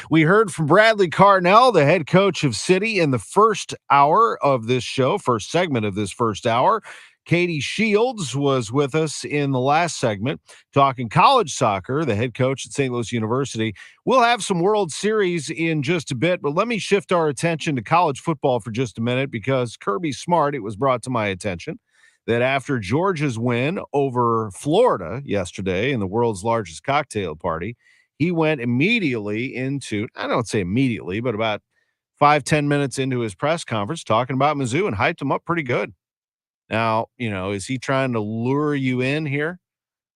We heard from Bradley Carnell, the head coach of City, in the first hour of this show, first segment of this first hour. Katie Shields was with us in the last segment talking college soccer, the head coach at St. Louis University. We'll have some World Series in just a bit, but let me shift our attention to college football for just a minute because Kirby Smart, it was brought to my attention that after Georgia's win over Florida yesterday in the world's largest cocktail party, he went immediately into, I don't say immediately, but about 5-10 minutes into his press conference talking about Mizzou and hyped him up pretty good. Now, is he trying to lure you in here?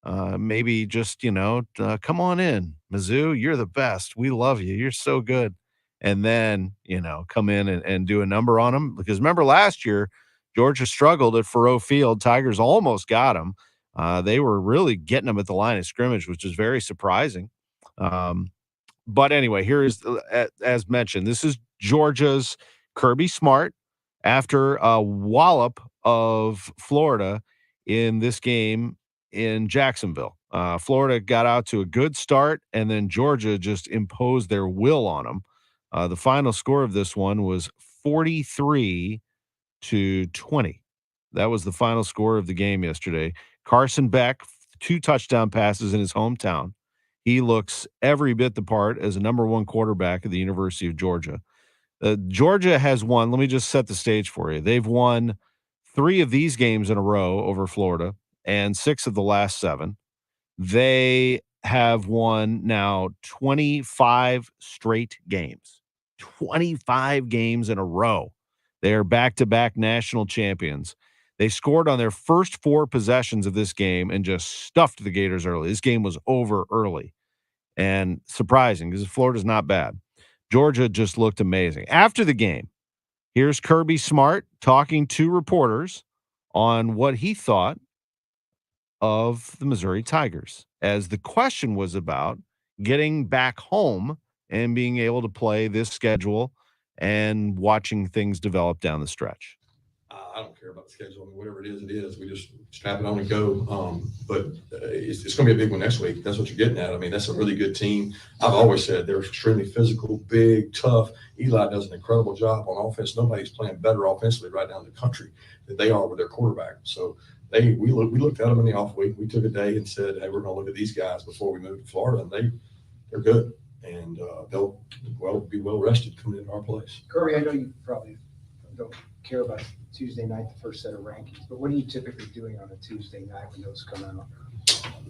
Maybe just, come on in, Mizzou, you're the best. We love you. You're so good. And then, come in and do a number on him. Because remember last year, Georgia struggled at Faurot Field. Tigers almost got him. They were really getting him at the line of scrimmage, which is very surprising. But anyway, here is, as mentioned, this is Georgia's Kirby Smart after a wallop of Florida in this game in Jacksonville. Florida got out to a good start, and then Georgia just imposed their will on them. The final score of this one was 43-20. That was the final score of the game yesterday. Carson Beck, 2 touchdown passes in his hometown. He looks every bit the part as a number 1 quarterback at the University of Georgia. Georgia has won. Let me just set the stage for you. They've won 3 of these games in a row over Florida and 6 of the last 7. They have won now 25 straight games. 25 games in a row. They are back-to-back national champions. They scored on their first 4 possessions of this game and just stuffed the Gators early. This game was over early. And surprising because Florida's not bad. Georgia just looked amazing. After the game, here's Kirby Smart talking to reporters on what he thought of the Missouri Tigers, as the question was about getting back home and being able to play this schedule and watching things develop down the stretch. I don't care about the schedule. I mean, whatever it is. We just strap it on and go. But it's going to be a big one next week. That's what you're getting at. I mean, that's a really good team. I've always said they're extremely physical, big, tough. Eli does an incredible job on offense. Nobody's playing better offensively right now in the country than they are with their quarterback. So we looked at them in the off week. We took a day and said, hey, we're going to look at these guys before we move to Florida, and they're good. And they'll be well rested coming into our place. Kirby, I know you probably don't care about Tuesday night, the first set of rankings, but what are you typically doing on a Tuesday night when those come out?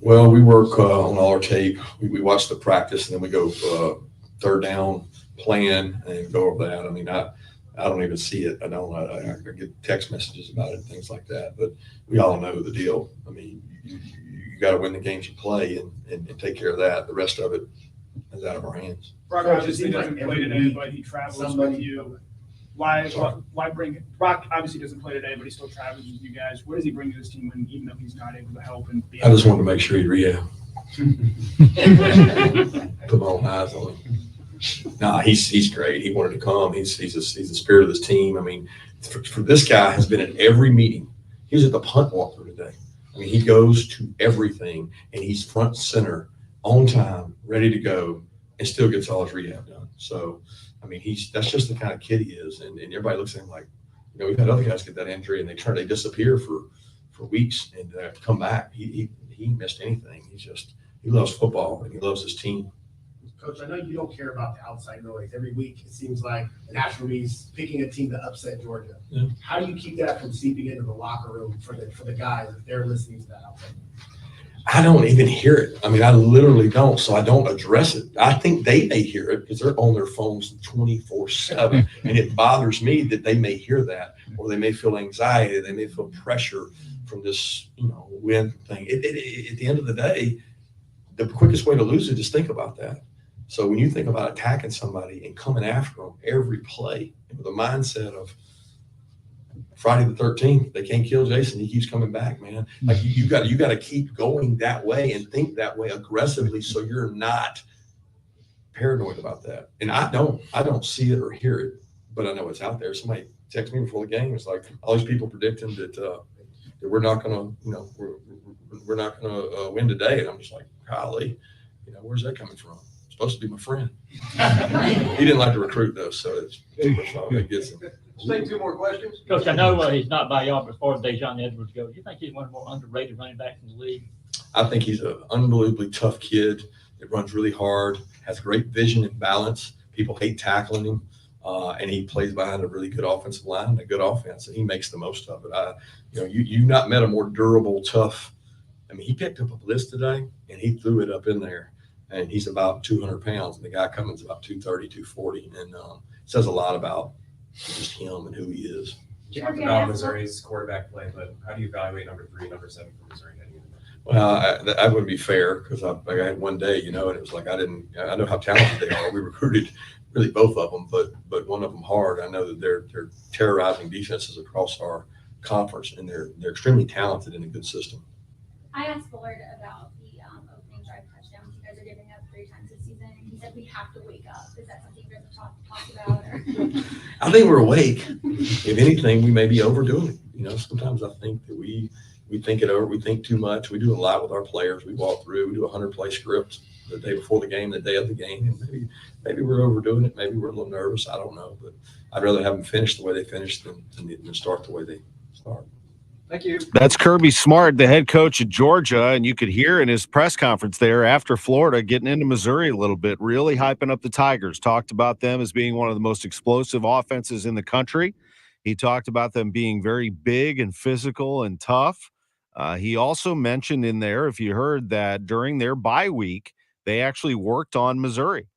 Well, we work on all our tape. We watch the practice, and then we go third down, plan, and go over that. I mean, I don't even see it. I get text messages about it and things like that, but we all know the deal. I mean, you got to win the games you play and take care of that. The rest of it is out of our hands. Brock obviously doesn't play today, but he travels with you. Why bring Brock obviously doesn't play today, but he still travels with you guys. What does he bring to this team when, even though he's not able to help? And I just wanted to make sure he rehab. Put my own eyes on him. Nah, he's great. He wanted to come. He's the spirit of this team. I mean, for this guy has been at every meeting. He was at the punt walkthrough today. I mean, he goes to everything, and he's front center, on time, ready to go, and still gets all his rehab done. So, I mean, that's just the kind of kid he is, and everybody looks at him like, you know, we've had other guys get that injury, and they disappear for weeks and come back. He missed anything. He loves football and he loves his team. Coach, I know you don't care about the outside noise. Every week it seems like the national media picking a team to upset Georgia. Yeah. How do you keep that from seeping into the locker room for the guys if they're listening to that outside noise? I don't even hear it. I mean, I literally don't, so I don't address it. I think they may hear it because they're on their phones 24/7, and it bothers me that they may hear that, or they may feel anxiety, they may feel pressure from this, win thing. At the end of the day, the quickest way to lose it is think about that. So when you think about attacking somebody and coming after them every play with a mindset of Friday the 13th, they can't kill Jason. He keeps coming back, man. Like you got to keep going that way and think that way aggressively, so you're not paranoid about that. And I don't see it or hear it, but I know it's out there. Somebody texted me before the game. It's like all these people predicting that we're not going to, we're not going to win today, and I'm just like, golly, where's that coming from? Supposed to be my friend. He didn't like to recruit though, so it's it gets him. Let's take 2 more questions. Coach, I know he's not by y'all, but as far as Dejon Edwards goes, do you think he's one of the more underrated running backs in the league? I think he's an unbelievably tough kid that runs really hard, has great vision and balance. People hate tackling him, and he plays behind a really good offensive line and a good offense, and he makes the most of it. You've not met a more durable, tough. I mean, he picked up a blitz today, and he threw it up in there. And he's about 200 pounds, and the guy Cummins about 230, 240. And it says a lot about just him and who he is. You talked about Missouri's quarterback play, but how do you evaluate number 3, number 7 for Missouri? Well, I wouldn't be fair because I had one day, and it was like I know how talented they are. We recruited really both of them, but one of them hard. I know that they're terrorizing defenses across our conference, and they're extremely talented in a good system. I asked Bullard about the opening drive touchdowns you guys are giving up 3 times this season, and he said we have to wake up. Is that something you guys have talked about? Or? I think we're awake. If anything, we may be overdoing it. Sometimes I think that we think it over. We think too much. We do a lot with our players. We walk through. We do 100-play script the day before the game, the day of the game, and maybe we're overdoing it. Maybe we're a little nervous. I don't know, but I'd rather have them finish the way they finish than start the way they start. Thank you. That's Kirby Smart, the head coach at Georgia, and you could hear in his press conference there after Florida getting into Missouri a little bit, really hyping up the Tigers. Talked about them as being one of the most explosive offenses in the country. He talked about them being very big and physical and tough. He also mentioned in there, if you heard, that during their bye week, they actually worked on Missouri.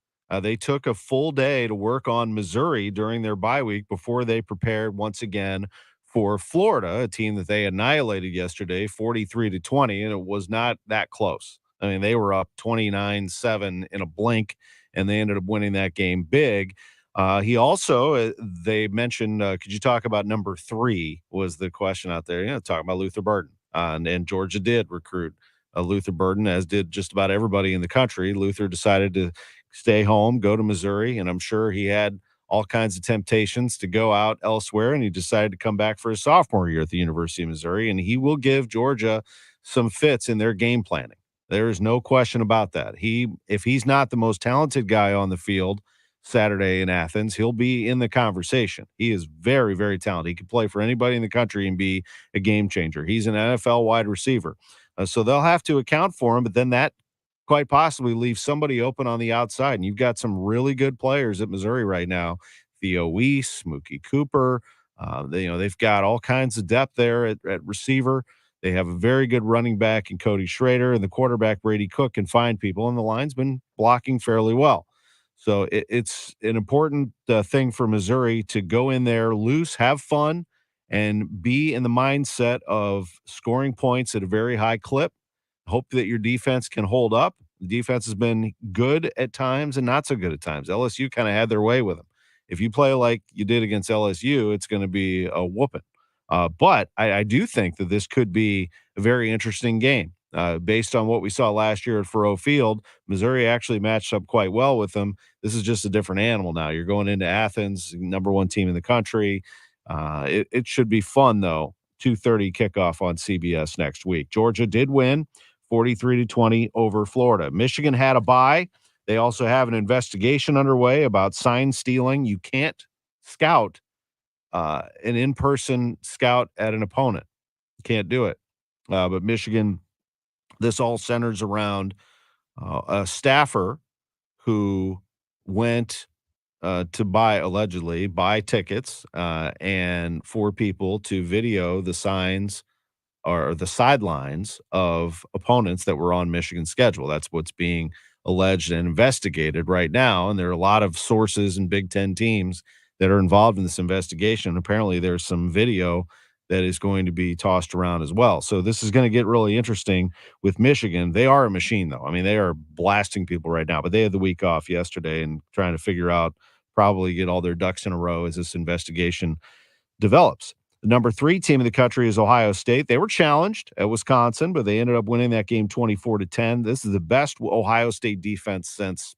They took a full day to work on Missouri during their bye week before they prepared once again for Florida, a team that they annihilated yesterday, 43-20, and it was not that close. I mean, they were up 29-7 in a blink, and they ended up winning that game big. He also, they mentioned, could you talk about number 3 was the question out there. Talking about Luther Burden. And Georgia did recruit Luther Burden, as did just about everybody in the country. Luther decided to stay home, go to Missouri, and I'm sure he had all kinds of temptations to go out elsewhere, and he decided to come back for his sophomore year at the University of Missouri, and he will give Georgia some fits in their game planning. There is no question about that. If he's not the most talented guy on the field Saturday in Athens, he'll be in the conversation. He is very, very talented. He can play for anybody in the country and be a game changer. He's an NFL wide receiver. So they'll have to account for him, but then that quite possibly leave somebody open on the outside. And you've got some really good players at Missouri right now. Theo Weiss, Mookie Cooper. They've got all kinds of depth there at receiver. They have a very good running back in Cody Schrader, and the quarterback Brady Cook can find people, and the line's been blocking fairly well. So it's an important thing for Missouri to go in there loose, have fun, and be in the mindset of scoring points at a very high clip. Hope that your defense can hold up. The defense has been good at times and not so good at times. LSU kind of had their way with them. If you play like you did against LSU, it's going to be a whooping. But I do think that this could be a very interesting game. Based on what we saw last year at Faurot Field, Missouri actually matched up quite well with them. This is just a different animal now. You're going into Athens, number 1 team in the country. It should be fun, though. 2:30 kickoff on CBS next week. Georgia did win 43-20 over Florida. Michigan had a bye. They also have an investigation underway about sign stealing. You can't scout an in-person scout at an opponent. You can't do it. But Michigan, this all centers around a staffer who went to allegedly buy tickets and for people to video the signs or the sidelines of opponents that were on Michigan's schedule. That's what's being alleged and investigated right now. And there are a lot of sources and Big Ten teams that are involved in this investigation. Apparently there's some video that is going to be tossed around as well. So this is going to get really interesting with Michigan. They are a machine, though. I mean, they are blasting people right now, but they had the week off yesterday and trying to figure out, probably get all their ducks in a row as this investigation develops. The number 3 team in the country is Ohio State. They were challenged at Wisconsin, but they ended up winning that game 24-10. This is the best Ohio State defense since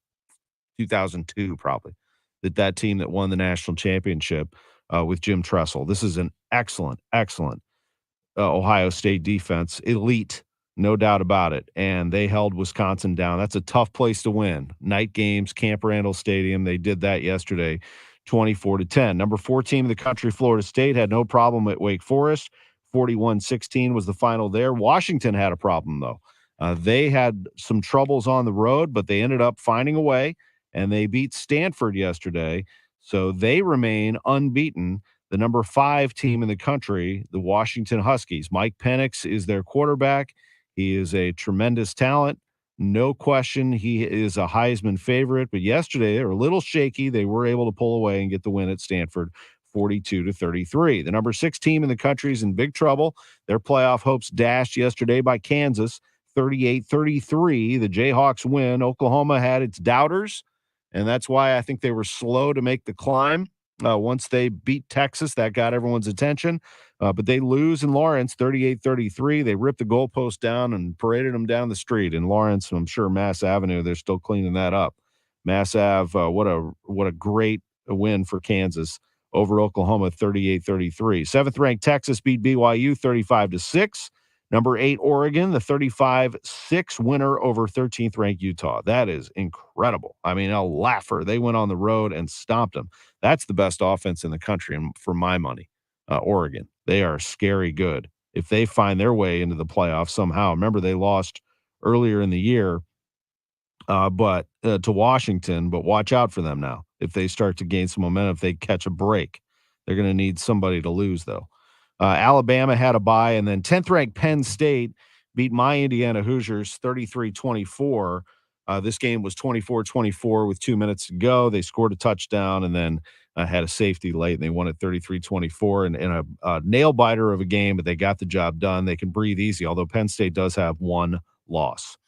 2002, probably. That team that won the national championship with Jim Tressel. This is an excellent Ohio State defense, elite, no doubt about it. And they held Wisconsin down. That's a tough place to win. Night games, Camp Randall Stadium. They did that yesterday. 24-10. Number 4 team in the country, Florida State, had no problem at Wake Forest. 41-16 was the final there. Washington had a problem, though. They had some troubles on the road, but they ended up finding a way, and they beat Stanford yesterday. So they remain unbeaten. The number 5 team in the country, the Washington Huskies. Mike Penix is their quarterback. He is a tremendous talent. No question, he is a Heisman favorite, but yesterday they were a little shaky. They were able to pull away and get the win at Stanford, 42-33. The number 6 team in the country is in big trouble. Their playoff hopes dashed yesterday by Kansas, 38-33. The Jayhawks win. Oklahoma had its doubters, and that's why I think they were slow to make the climb. Once they beat Texas, that got everyone's attention. But they lose in Lawrence, 38-33. They ripped the goalpost down and paraded them down the street. In Lawrence, I'm sure Mass Avenue, they're still cleaning that up. Mass Ave, what a great win for Kansas over Oklahoma, 38-33. 7th-ranked Texas beat BYU 35-6. Number 8, Oregon, the 35-6 winner over 13th-ranked Utah. That is incredible. I mean, a laugher. They went on the road and stomped them. That's the best offense in the country, and for my money, Oregon. They are scary good. if they find their way into the playoffs somehow. Remember, they lost earlier in the year but to Washington, but watch out for them now. If they start to gain some momentum, if they catch a break, they're going to need somebody to lose, though. Alabama had a bye, and then 10th-ranked Penn State beat my Indiana Hoosiers 33-24. This game was 24-24 with 2 minutes to go. They scored a touchdown and then had a safety late, and they won it 33-24 in a nail-biter of a game, but they got the job done. They can breathe easy, although Penn State does have one loss.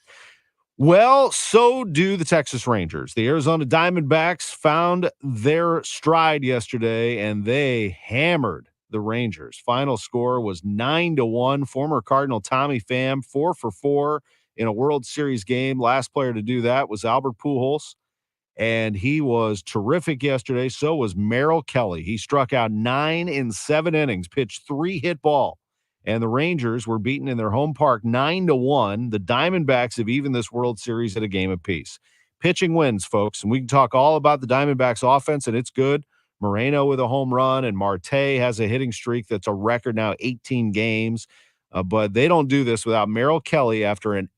Well, so do the Texas Rangers. The Arizona Diamondbacks found their stride yesterday, and they hammered the Rangers. Final score was 9-1. Former Cardinal Tommy Pham, 4 for 4 in a World Series game. Last player to do that was Albert Pujols, and he was terrific yesterday. So was Merrill Kelly. He struck out 9 in 7 innings, pitched 3 hit ball. And the Rangers were beaten in their home park 9-1. The Diamondbacks have evened this World Series at a game apiece. Pitching wins, folks, and we can talk all about the Diamondbacks offense, and it's good. Moreno with a home run, and Marte has a hitting streak that's a record now, 18 games. But they don't do this without Merrill Kelly after an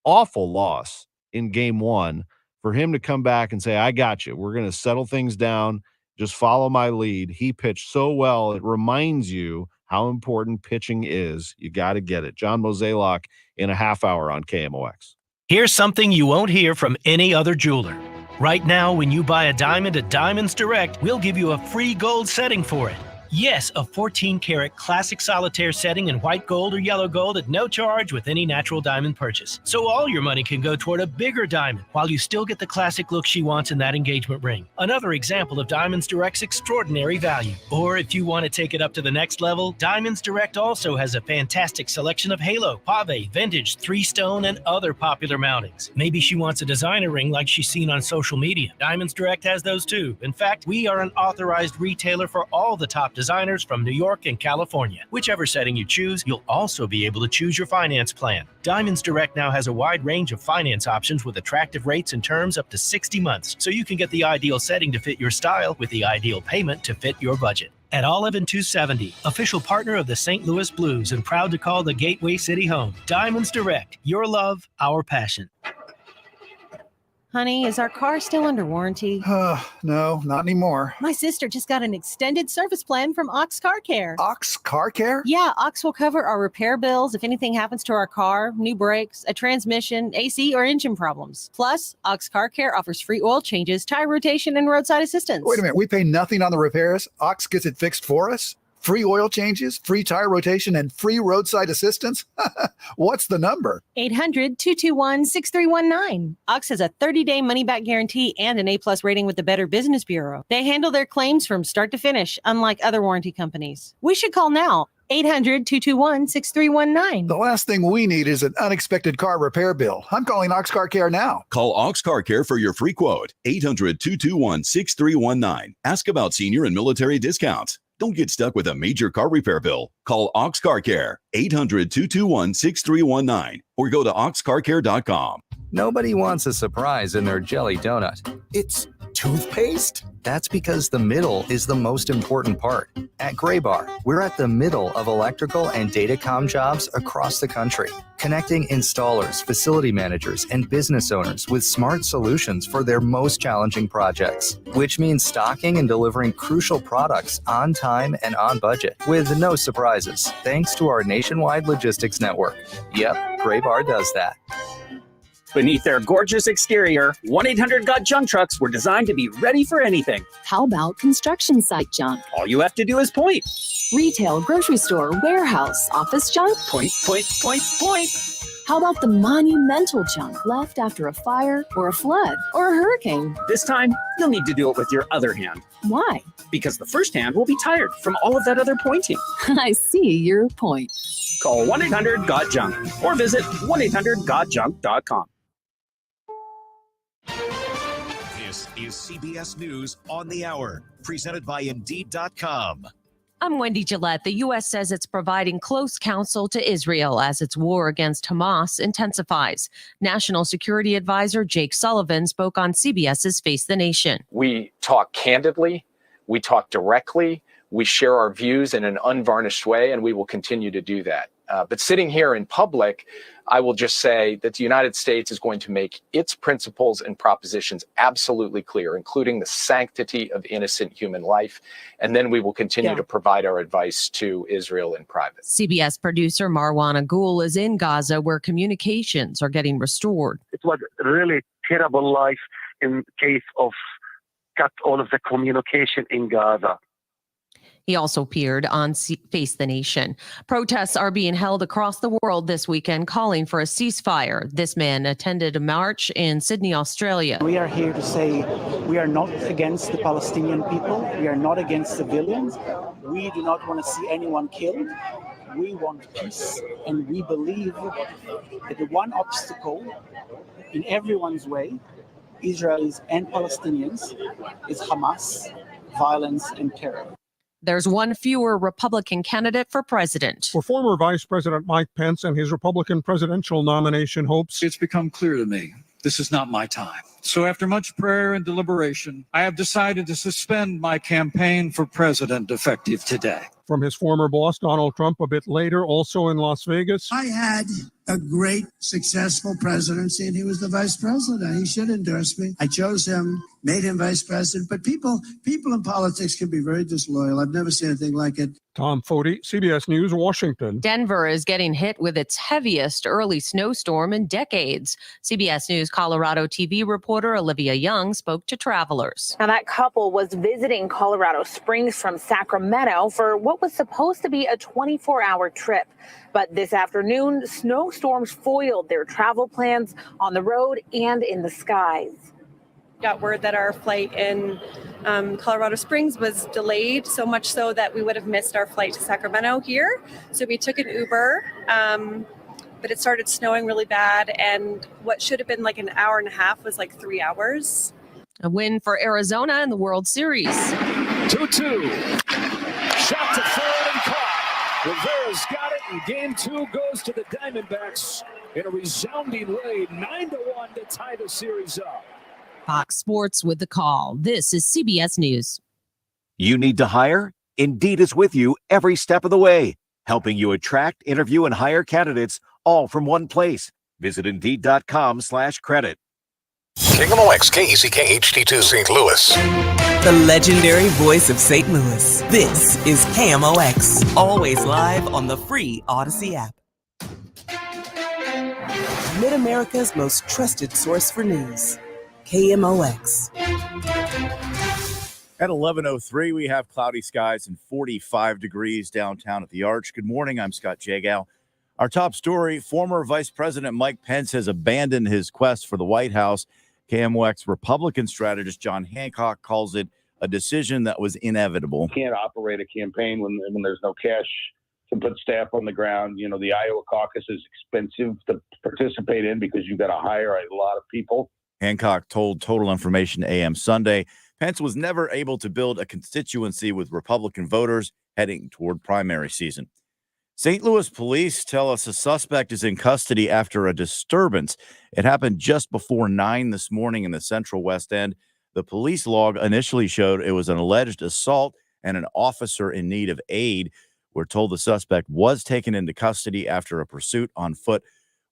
awful loss in game 1. For him to come back and say, I got you. We're going to settle things down. Just follow my lead. He pitched so well. It reminds you how important pitching is. You got to get it. John Mozeliak in a half hour on KMOX. Here's something you won't hear from any other jeweler. Right now, when you buy a diamond at Diamonds Direct, we'll give you a free gold setting for it. Yes, a 14-karat classic solitaire setting in white gold or yellow gold at no charge with any natural diamond purchase. So all your money can go toward a bigger diamond while you still get the classic look she wants in that engagement ring. Another example of Diamonds Direct's extraordinary value. Or if you want to take it up to the next level, Diamonds Direct also has a fantastic selection of halo, pave, vintage, 3-stone, and other popular mountings. Maybe she wants a designer ring like she's seen on social media. Diamonds Direct has those too. In fact, we are an authorized retailer for all the top designers from New York and California. Whichever setting you choose, you'll also be able to choose your finance plan. Diamonds Direct now has a wide range of finance options with attractive rates and terms up to 60 months, so you can get the ideal setting to fit your style with the ideal payment to fit your budget. At Olive and 270, official partner of the St. Louis Blues and proud to call the Gateway City home. Diamonds Direct, your love, our passion. Honey, is our car still under warranty? No, not anymore. My sister just got an extended service plan from Ox Car Care. Ox Car Care? Yeah, Ox will cover our repair bills if anything happens to our car, new brakes, a transmission, AC, or engine problems. Plus, Ox Car Care offers free oil changes, tire rotation, and roadside assistance. Wait a minute, we pay nothing on the repairs? Ox gets it fixed for us? Free oil changes, free tire rotation, and free roadside assistance? What's the number? 800-221-6319. Ox has a 30-day money-back guarantee and an A-plus rating with the Better Business Bureau. They handle their claims from start to finish, unlike other warranty companies. We should call now. 800-221-6319. The last thing we need is an unexpected car repair bill. I'm calling Ox Car Care now. Call Ox Car Care for your free quote. 800-221-6319. Ask about senior and military discounts. Don't get stuck with a major car repair bill. Call Ox Car Care, 800-221-6319, or go to oxcarcare.com. Nobody wants a surprise in their jelly donut. It's toothpaste? That's because the middle is the most important part. At Graybar, we're at the middle of electrical and datacom jobs across the country, connecting installers, facility managers, and business owners with smart solutions for their most challenging projects, which means stocking and delivering crucial products on time and on budget with no surprises, thanks to our nationwide logistics network. Yep, Graybar does that. Beneath their gorgeous exterior, 1-800-GOT-JUNK trucks were designed to be ready for anything. How about construction site junk? All you have to do is point. Retail, grocery store, warehouse, office junk? Point, point, point, point. How about the monumental junk left after a fire or a flood or a hurricane? This time, you'll need to do it with your other hand. Why? Because the first hand will be tired from all of that other pointing. I see your point. Call 1-800-GOT-JUNK or visit 1-800-GOT-JUNK.com. This is CBS News on the Hour, presented by Indeed.com. I'm Wendy Gillette. The U.S. says it's providing close counsel to Israel as its war against Hamas intensifies. National Security Advisor Jake Sullivan spoke on CBS's Face the Nation. We talk candidly. We talk directly. We share our views in an unvarnished way, and we will continue to do that. But sitting here in public, I will just say that the United States is going to make its principles and propositions absolutely clear, including the sanctity of innocent human life. And then we will continue to provide our advice to Israel in private. CBS producer Marwan Agul is in Gaza, where communications are getting restored. It was really terrible life in case of cut all of the communication in Gaza. He also appeared on Face the Nation. Protests are being held across the world this weekend calling for a ceasefire. This man attended a march in Sydney, Australia. We are here to say we are not against the Palestinian people. We are not against civilians. We do not want to see anyone killed. We want peace, and we believe that the one obstacle in everyone's way, Israelis and Palestinians, is Hamas, violence, and terror. There's one fewer Republican candidate for president. For former Vice President Mike Pence and his Republican presidential nomination hopes, it's become clear to me this is not my time. So after much prayer and deliberation, I have decided to suspend my campaign for president effective today. From his former boss, Donald Trump, a bit later, also in Las Vegas. I had a great, successful presidency, and he was the vice president. He should endorse me. I chose him, made him vice president. But people in politics can be very disloyal. I've never seen anything like it. Tom Foti, CBS News, Washington. Denver is getting hit with its heaviest early snowstorm in decades. CBS News Colorado TV reporter Olivia Young spoke to travelers. Now, that couple was visiting Colorado Springs from Sacramento for what was supposed to be a 24-hour trip. But this afternoon, snowstorms foiled their travel plans on the road and in the skies. Got word that our flight in Colorado Springs was delayed, so much so that we would have missed our flight to Sacramento here. So we took an Uber, but it started snowing really bad, and what should have been like an hour and a half was like 3 hours. A win for Arizona in the World Series. 2-2. Shot to third and caught. Rivera's got it, and game 2 goes to the Diamondbacks in a resounding way, 9-1 to tie the series up. Fox Sports with the call. This is CBS News. You need to hire? Indeed is with you every step of the way, helping you attract, interview, and hire candidates all from one place. Visit Indeed.com/credit. KMOX KECK HD2 St. Louis. The legendary voice of St. Louis. This is KMOX, always live on the free Odyssey app. Mid-America's most trusted source for news. KMOX. At 11:03, we have cloudy skies and 45 degrees downtown at the Arch. Good morning. I'm Scott Jagow. Our top story, former Vice President Mike Pence has abandoned his quest for the White House. KMOX Republican strategist John Hancock calls it a decision that was inevitable. You can't operate a campaign when there's no cash to put staff on the ground. You know, the Iowa caucus is expensive to participate in because you've got to hire a lot of people. Hancock told Total Information AM Sunday, Pence was never able to build a constituency with Republican voters heading toward primary season. St. Louis police tell us a suspect is in custody after a disturbance. It happened just before 9 this morning in the Central West End. The police log initially showed it was an alleged assault and an officer in need of aid. We're told the suspect was taken into custody after a pursuit on foot.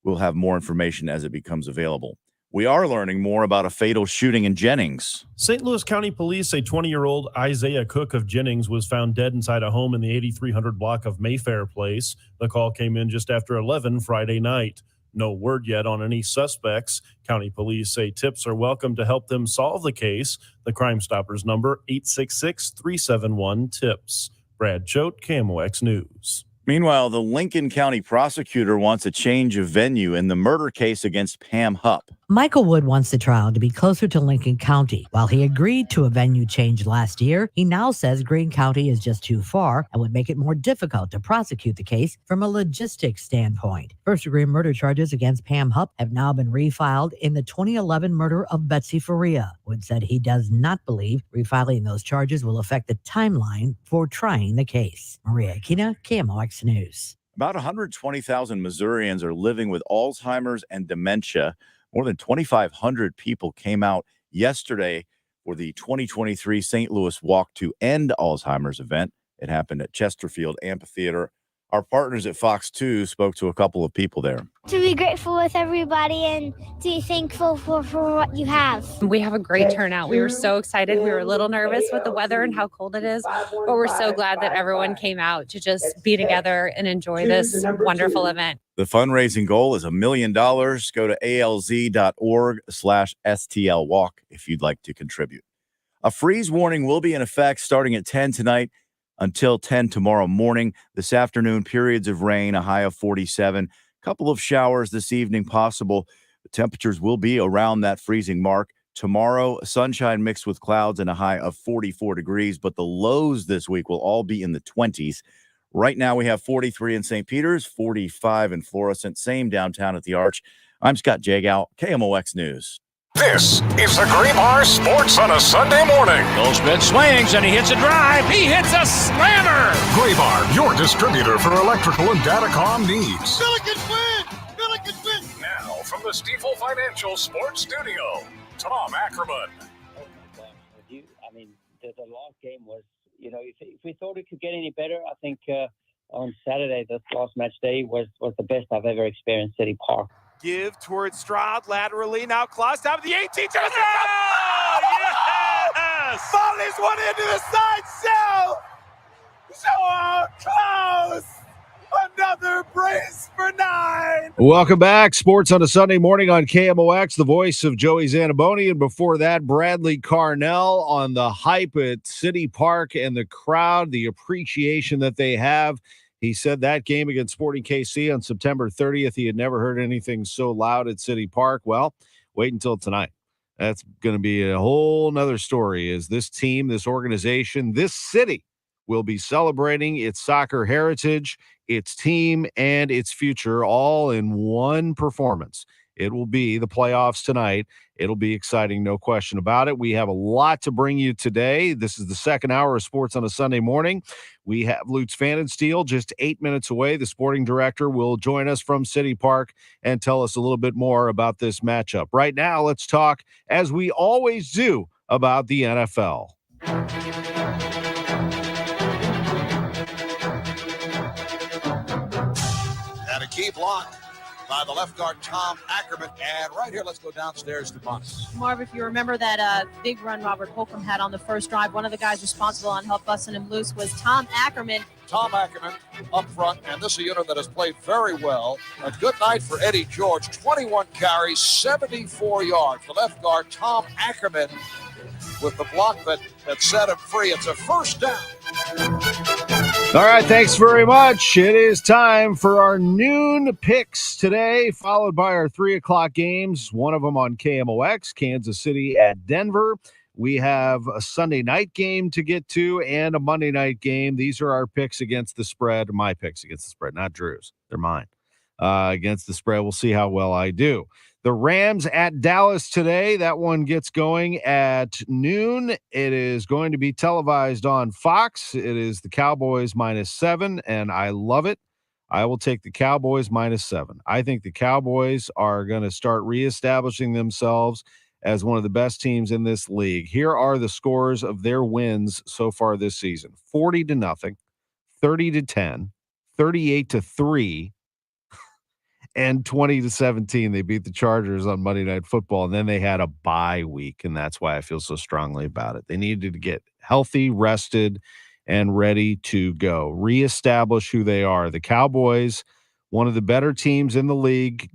We'll have more information as it becomes available. We are learning more about a fatal shooting in Jennings. St. Louis County Police say 20-year-old Isaiah Cook of Jennings was found dead inside a home in the 8300 block of Mayfair Place. The call came in just after 11 Friday night. No word yet on any suspects. County police say tips are welcome to help them solve the case. The Crime Stoppers number, 866-371-TIPS. Brad Choate, KMOX News. Meanwhile, the Lincoln County prosecutor wants a change of venue in the murder case against Pam Hupp. Michael Wood wants the trial to be closer to Lincoln County. While he agreed to a venue change last year, he now says Greene County is just too far and would make it more difficult to prosecute the case from a logistics standpoint. First-degree murder charges against Pam Hupp have now been refiled in the 2011 murder of Betsy Faria. Wood said he does not believe refiling those charges will affect the timeline for trying the case. Maria Aquina, KMOX News. About 120,000 Missourians are living with Alzheimer's and dementia. More than 2,500 people came out yesterday for the 2023 St. Louis Walk to End Alzheimer's event. It happened at Chesterfield Amphitheater. Our partners at Fox 2 spoke to a couple of people there. To be grateful with everybody and to be thankful for what you have. We have a great turnout. We were so excited. We were a little nervous with the weather and how cold it is, but we're so glad that everyone came out to just be together and enjoy this wonderful event. The fundraising goal is $1 million. Go to alz.org/STL Walk if you'd like to contribute. A freeze warning will be in effect starting at 10 tonight until 10 tomorrow morning. This afternoon, periods of rain, a high of 47. Couple of showers this evening possible. The temperatures will be around that freezing mark. Tomorrow, sunshine mixed with clouds and a high of 44 degrees, but the lows this week will all be in the 20s. Right now, we have 43 in St. Peter's, 45 in Florissant, same downtown at the Arch. I'm Scott Jagow, KMOX News. This is the Graybar Sports on a Sunday morning. Goldschmidt swings and he hits a drive. He hits a slammer. Graybar, your distributor for electrical and datacom needs. Billikens win! Billikens win! Now, from the Stifel Financial Sports Studio, Tom Ackerman. I mean, the last game was, if we thought it could get any better, I think on Saturday, this last match day was the best I've ever experienced at City Park. Give towards Stroud laterally. Now Klaus down to the 18. Yes! Volleys one into the side cell. So close. Another brace for 9. Welcome back. Sports on a Sunday morning on KMOX, the voice of Joey Zanaboni. And before that, Bradley Carnell on the hype at City Park and the crowd, the appreciation that they have. He said that game against Sporting KC on September 30th, he had never heard anything so loud at City Park. Well, wait until tonight. That's going to be a whole nother story as this team, this organization, this city will be celebrating its soccer heritage, its team, and its future all in one performance. It will be the playoffs tonight. It'll be exciting, no question about it. We have a lot to bring you today. This is the second hour of Sports on a Sunday morning. We have Lutz Pfannenstiel just 8 minutes away. The sporting director will join us from City Park and tell us a little bit more about this matchup. Right now, let's talk, as we always do, about the NFL. And a key block by the left guard, Tom Ackerman. And right here, let's go downstairs to Monis. Marv, if you remember that big run Robert Holcomb had on the first drive, one of the guys responsible on help busting him loose was Tom Ackerman. Tom Ackerman up front, and this is a unit that has played very well. A good night for Eddie George. 21 carries, 74 yards. The left guard, Tom Ackerman, with the block that set him free. It's a first down. All right, thanks very much. It is time for our noon picks today, followed by our 3 o'clock games, one of them on KMOX, Kansas City at Denver. We have a Sunday night game to get to and a Monday night game. These are our picks against the spread, my picks against the spread, not Drew's. They're mine. Against the spread, we'll see how well I do. The Rams at Dallas today. That one gets going at noon. It is going to be televised on Fox. It is the Cowboys -7, and I love it. I will take the Cowboys -7. I think the Cowboys are going to start reestablishing themselves as one of the best teams in this league. Here are the scores of their wins so far this season: 40-0, 30-10, 38-3. And 20-17, they beat the Chargers on Monday Night Football, and then they had a bye week, and that's why I feel so strongly about it. They needed to get healthy, rested, and ready to go. Reestablish who they are. The Cowboys, one of the better teams in the league,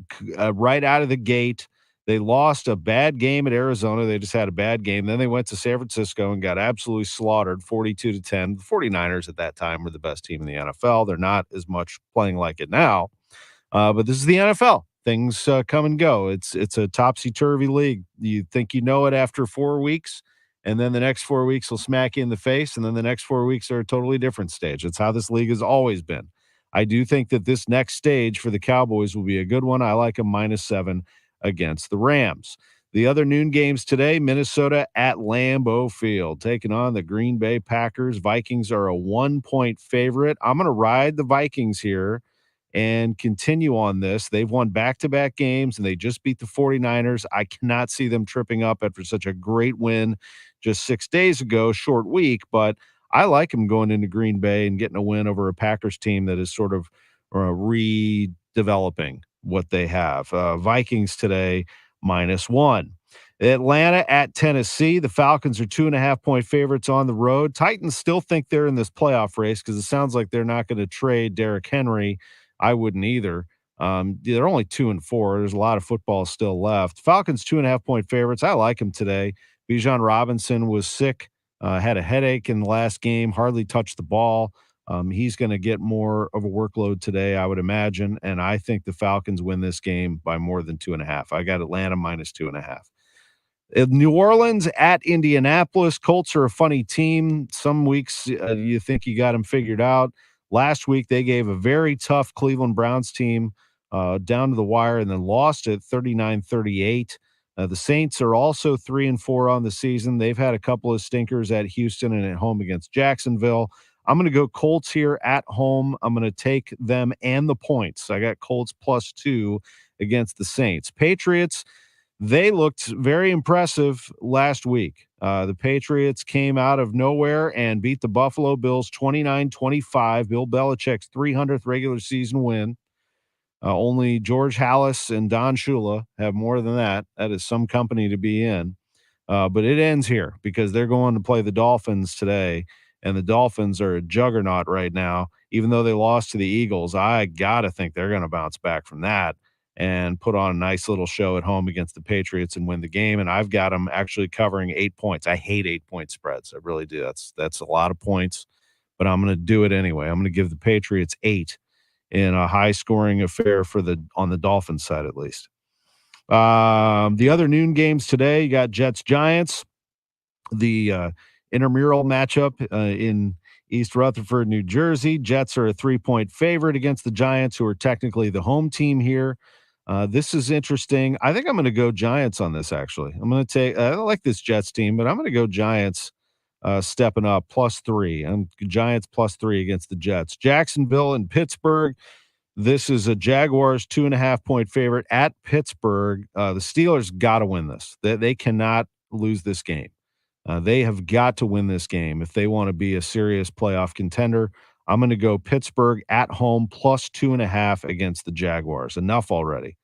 right out of the gate. They lost a bad game at Arizona. They just had a bad game. Then they went to San Francisco and got absolutely slaughtered, 42-10. The 49ers at that time were the best team in the NFL. They're not as much playing like it now. But this is the NFL. Things come and go. It's a topsy-turvy league. You think you know it after 4 weeks, and then the next 4 weeks will smack you in the face, and then the next 4 weeks are a totally different stage. It's how this league has always been. I do think that this next stage for the Cowboys will be a good one. I like them -7 against the Rams. The other noon games today, Minnesota at Lambeau Field, taking on the Green Bay Packers. Vikings are a 1-point favorite. I'm going to ride the Vikings here and continue on this. They've won back-to-back games, and they just beat the 49ers. I cannot see them tripping up after such a great win just 6 days ago, short week, but I like them going into Green Bay and getting a win over a Packers team that is sort of redeveloping what they have. Vikings today, -1. Atlanta at Tennessee. The Falcons are 2.5-point favorites on the road. Titans still think they're in this playoff race because it sounds like they're not going to trade Derrick Henry. I wouldn't either. They're only 2-4. There's a lot of football still left. Falcons 2.5-point favorites. I like them today. Bijan Robinson was sick, had a headache in the last game, hardly touched the ball. He's going to get more of a workload today, I would imagine, and I think the Falcons win this game by more than 2.5. I got Atlanta -2.5. New Orleans at Indianapolis. Colts are a funny team. Some weeks you think you got them figured out. Last week they gave a very tough Cleveland Browns team down to the wire and then lost it 39-38. The Saints are also 3-4 on the season. They've had a couple of stinkers at Houston and at home against Jacksonville. I'm going to go Colts here at home. I'm going to take them and the points. I got Colts +2 against the Saints. Patriots, they looked very impressive last week. The Patriots came out of nowhere and beat the Buffalo Bills 29-25. Bill Belichick's 300th regular season win. Only George Halas and Don Shula have more than that. That is some company to be in. But it ends here because they're going to play the Dolphins today, and the Dolphins are a juggernaut right now. Even though they lost to the Eagles, I got to think they're going to bounce back from that and put on a nice little show at home against the Patriots and win the game. And I've got them actually covering 8 points. I hate 8-point spreads. I really do. That's a lot of points, but I'm going to do it anyway. I'm going to give the Patriots 8 in a high-scoring affair on the Dolphins side at least. The other noon games today, you got Jets-Giants, the intramural matchup in East Rutherford, New Jersey. Jets are a 3-point favorite against the Giants, who are technically the home team here. This is interesting. I think I'm going to go Giants on this, actually. I'm going to take – I like this Jets team, but I'm going to go Giants stepping up +3. I'm Giants +3 against the Jets. Jacksonville and Pittsburgh. This is a Jaguars 2.5-point favorite at Pittsburgh. The Steelers got to win this. They cannot lose this game. They have got to win this game if they want to be a serious playoff contender. I'm going to go Pittsburgh at home +2.5 against the Jaguars. Enough already.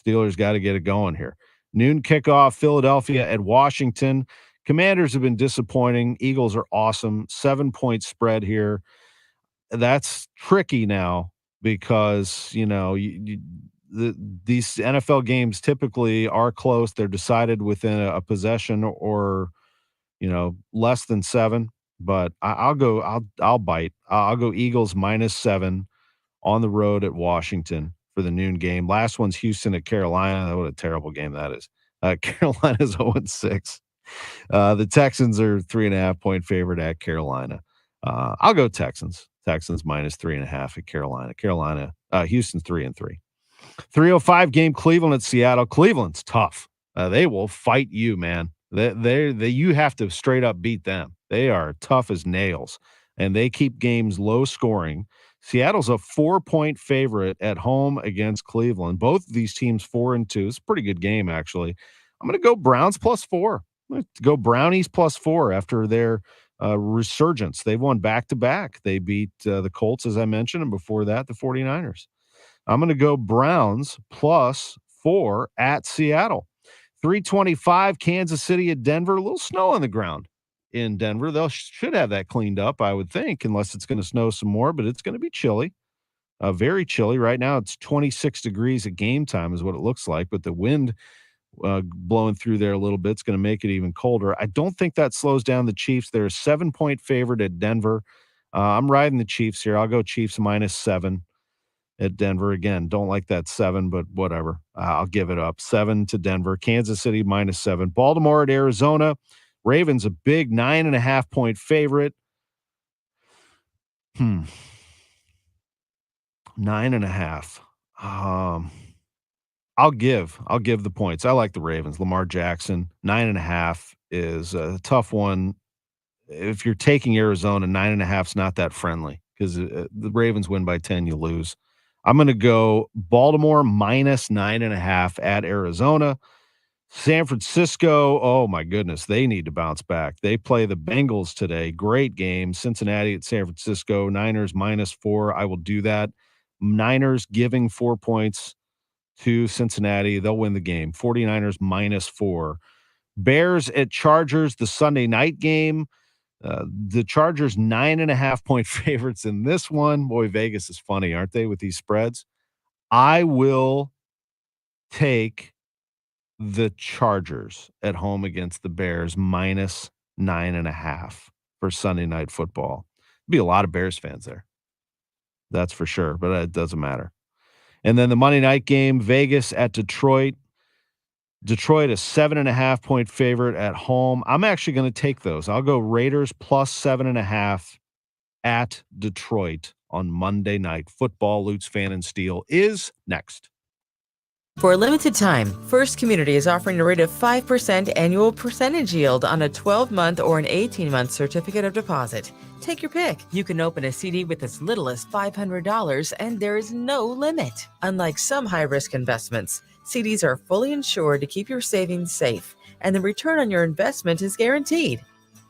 Steelers got to get it going here. Noon kickoff, Philadelphia at Washington. Commanders have been disappointing. Eagles are awesome. 7-point spread here. That's tricky now because, these NFL games typically are close. They're decided within a possession or, less than 7. But I'll bite. I'll go Eagles -7 on the road at Washington for the noon game. Last one's Houston at Carolina. What a terrible game that is. Carolina's 0-6. The Texans are 3.5-point favorite at Carolina. I'll go Texans. Texans -3.5 at Carolina. Houston's 3-3. 3:05 game, Cleveland at Seattle. Cleveland's tough. They will fight you, man. You have to straight up beat them. They are tough as nails, and they keep games low scoring. Seattle's a 4-point favorite at home against Cleveland. Both of these teams 4-2. It's a pretty good game, actually. I'm going to go Browns +4. I'm going to go Brownies +4 after their resurgence. They've won back-to-back. They beat the Colts, as I mentioned, and before that, the 49ers. I'm going to go Browns +4 at Seattle. 3:25, Kansas City at Denver. A little snow on the ground in Denver. They should have that cleaned up, I would think, unless it's going to snow some more, but it's going to be chilly. Very chilly. Right now, it's 26 degrees at game time is what it looks like, but the wind blowing through there a little bit is going to make it even colder. I don't think that slows down the Chiefs. They're a 7-point favorite at Denver. I'm riding the Chiefs here. I'll go Chiefs -7 at Denver. Again, don't like that 7, but whatever. I'll give it up. 7 to Denver. Kansas City -7. Baltimore at Arizona. Ravens a big 9.5-point favorite. 9.5. I'll give the points. I like the Ravens. Lamar Jackson, 9.5 is a tough one. If you're taking Arizona, 9.5 is not that friendly because the Ravens win by 10, you lose. I'm going to go Baltimore -9.5 at Arizona. San Francisco, oh my goodness, they need to bounce back. They play the Bengals today. Great game. Cincinnati at San Francisco. Niners -4. I will do that. Niners giving 4 points to Cincinnati. They'll win the game. 49ers -4. Bears at Chargers, the Sunday night game. The Chargers 9.5-point favorites in this one. Boy, Vegas is funny, aren't they, with these spreads? I will take the Chargers at home against the Bears -9.5 for Sunday Night Football. Be a lot of Bears fans there. That's for sure, but it doesn't matter. And then the Monday night game, Vegas at Detroit. Detroit, a 7.5-point favorite at home. I'm actually going to take those. I'll go Raiders +7.5 at Detroit on Monday Night Football. Lutz, Fan, and Steel is next. For a limited time, First Community is offering a rate of 5% annual percentage yield on a 12-month or an 18-month certificate of deposit. Take your pick. You can open a CD with as little as $500, and there is no limit. Unlike some high-risk investments, CDs are fully insured to keep your savings safe, and the return on your investment is guaranteed.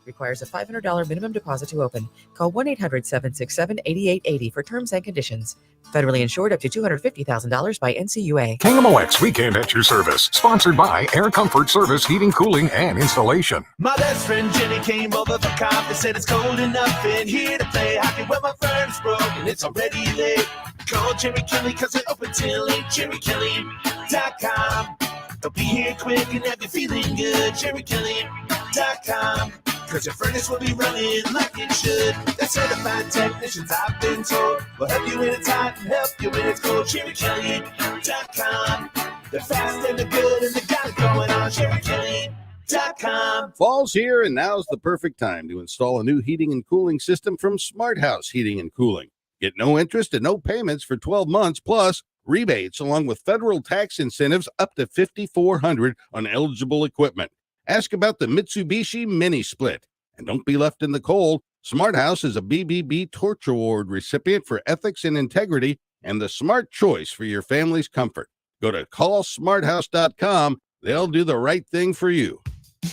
Requires a $500 minimum deposit to open. Call 1-800-767-8880 for terms and conditions. Federally insured up to $250,000 by NCUA. KMOX Weekend at your service. Sponsored by Air Comfort Service Heating, Cooling, and Installation. My best friend Jenny came over for coffee. Said it's cold enough in here to play hockey. Well, my furnace broke and it's already late. Call Jerry Kelly because they're open till 8. JerryKelly.com. They'll be here quick and have you feeling good. JerryKelly.com. Cause your furnace will be running like it should. They're certified technicians, I've been told. Will help you when it's hot and help you when it's cold. JerryKelly.com. They're fast and they're good and they got it going on. JerryKelly.com. Fall's here and now's the perfect time to install a new heating and cooling system from Smart House Heating and Cooling. Get no interest and no payments for 12 months plus rebates along with federal tax incentives up to $5,400 on eligible equipment. Ask about the Mitsubishi Mini Split. And don't be left in the cold. Smart House is a BBB Torch Award recipient for ethics and integrity and the smart choice for your family's comfort. Go to callsmarthouse.com. They'll do the right thing for you.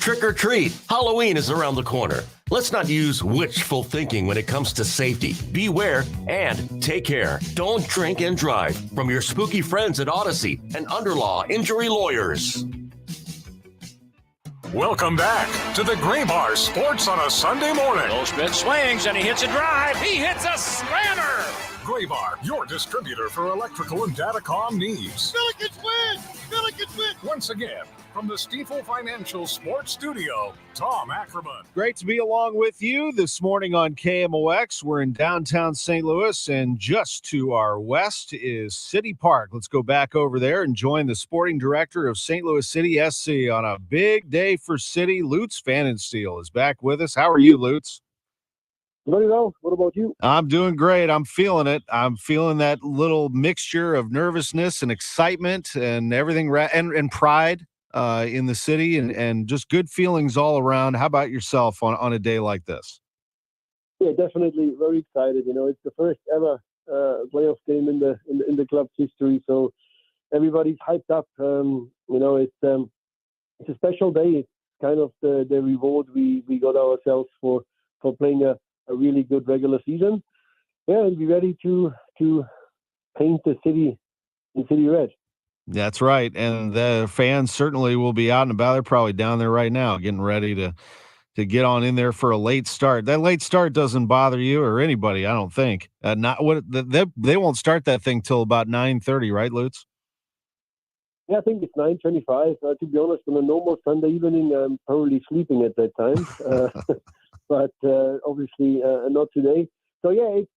Trick or treat. Halloween is around the corner. Let's not use wishful thinking when it comes to safety. Beware and take care. Don't drink and drive. From your spooky friends at Odyssey and Underlaw Injury Lawyers. Welcome back to the Gray Bar Sports on a Sunday morning. Goldschmidt swings and he hits a drive. He hits a slammer. Gray Bar, your distributor for electrical and datacom needs. Billikens win! Billikens win! Once again, from the Stifel Financial Sports Studio, Tom Ackerman. Great to be along with you this morning on KMOX. We're in downtown St. Louis, and just to our west is City Park. Let's go back over there and join the sporting director of St. Louis City SC on a big day for City. Lutz Fan and Steel is back with us. How are you, Lutz? Very well. What about you? I'm doing great. I'm feeling it. I'm feeling that little mixture of nervousness and excitement and everything and pride in the city and just good feelings all around. How about yourself on a day like this? Yeah, definitely very excited. You know, it's the first ever playoff game in the club's history, so everybody's hyped up. You know, it's a special day. It's kind of the reward we got ourselves for playing a really good regular season. Yeah, and be ready to paint the city in city red. That's right. And the fans certainly will be out and about. They're probably down there right now getting ready to get on in there for a late start. That late start doesn't bother you or anybody, I don't think. They won't start that thing till about 9:30, right, Lutz? Yeah, I think it's 9:25. To be honest, on a normal Sunday evening, I'm probably sleeping at that time. But obviously not today. So yeah, it's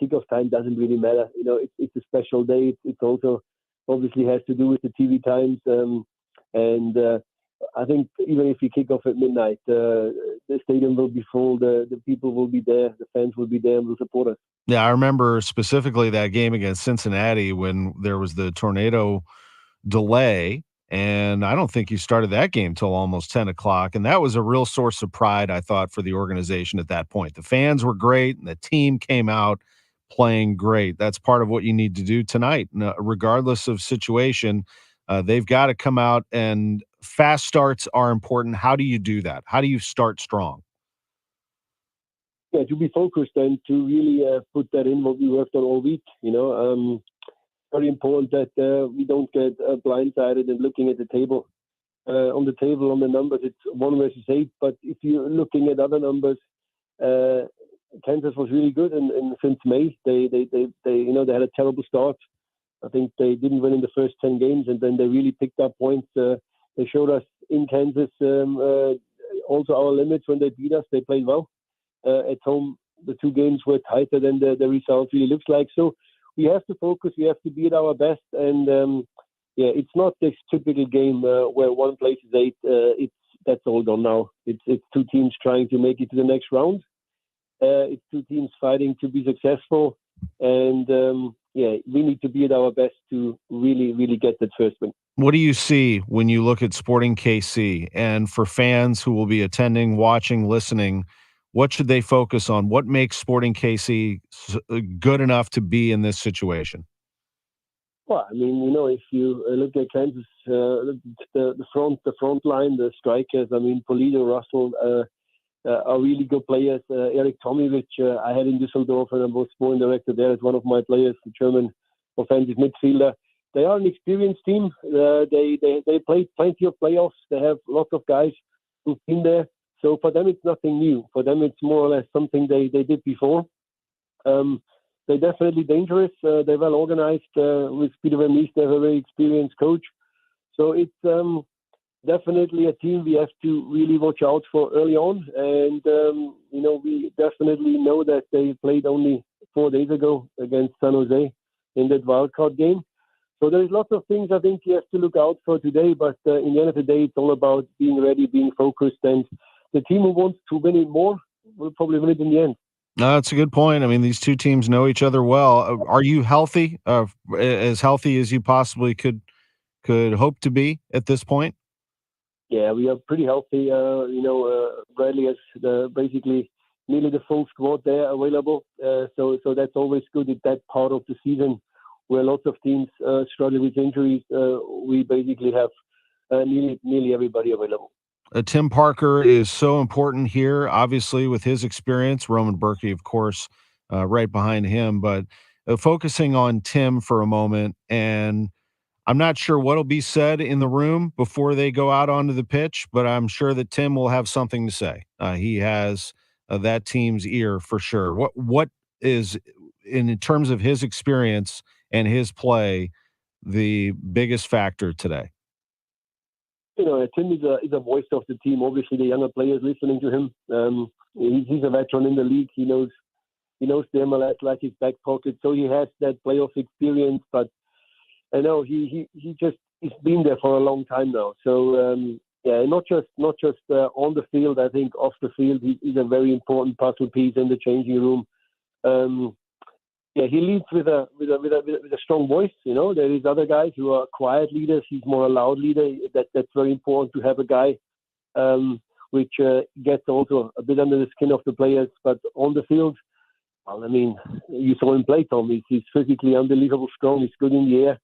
kickoff time doesn't really matter. You know, it's a special day. It's also obviously has to do with the TV times, and I think even if you kick off at midnight, the stadium will be full. The people will be there. The fans will be there and will support us. Yeah, I remember specifically that game against Cincinnati when there was the tornado delay. And I don't think you started that game till almost 10 o'clock. And that was a real source of pride, I thought, for the organization at that point. The fans were great, and the team came out playing great. That's part of what you need to do tonight, regardless of situation. They've got to come out, and fast starts are important. How do you do that? How do you start strong? Yeah, to be focused and to really put that in what we worked on all week. Very important that we don't get blindsided and looking at the table. On the numbers, it's 1 versus 8. But if you're looking at other numbers, Kansas was really good, and since May they had a terrible start. I think they didn't win in the first 10 games, and then they really picked up points. They showed us in Kansas also our limits when they beat us. They played well at home. The 2 games were tighter than the result really looks like. So we have to focus. We have to be at our best, and it's not this typical game where one places 8. That's all gone now. It's 2 teams trying to make it to the next round. It's 2 teams fighting to be successful, and we need to be at our best to really, really get that first win. What do you see when you look at Sporting KC? And for fans who will be attending, watching, listening, what should they focus on? What makes Sporting KC good enough to be in this situation? Well, I mean, if you look at Kansas, the front line, the strikers, I mean, Polito, Russell are really good players. Erik Tomic, I had in Düsseldorf, and I was sporting director there as one of my players, the German offensive midfielder. They are an experienced team. They played plenty of playoffs. They have lots of guys who've been there. So for them, it's nothing new. For them, it's more or less something they did before. They're definitely dangerous. They're well organized. With Peter Vermees, they have a very experienced coach. So it's definitely a team we have to really watch out for early on. And, we definitely know that they played only 4 days ago against San Jose in that wildcard game. So there's lots of things I think you have to look out for today. But in the end of the day, it's all about being ready, being focused. And the team who wants to win it more will probably win it in the end. No, that's a good point. I mean, these 2 teams know each other well. Are you healthy, as healthy as you possibly could hope to be at this point? Yeah, we are pretty healthy. Bradley has basically nearly the full squad there available. So that's always good at that part of the season where lots of teams struggle with injuries. We basically have nearly everybody available. Tim Parker is so important here, obviously, with his experience. Roman Berkey, of course, right behind him. But focusing on Tim for a moment, and I'm not sure what'll be said in the room before they go out onto the pitch, but I'm sure that Tim will have something to say. He has that team's ear for sure. What is, in terms of his experience and his play, the biggest factor today? Tim is a voice of the team. Obviously, the younger players listening to him. He's a veteran in the league. He knows the MLS like his back pocket, so he has that playoff experience. But I know he's been there for a long time now. So not just on the field. I think off the field, he's a very important puzzle piece in the changing room. He leads with a strong voice. There is other guys who are quiet leaders. He's more a loud leader. That's very important to have a guy which gets also a bit under the skin of the players. But on the field, well, I mean, you saw him play, Tom. He's physically unbelievable strong. He's good in the air.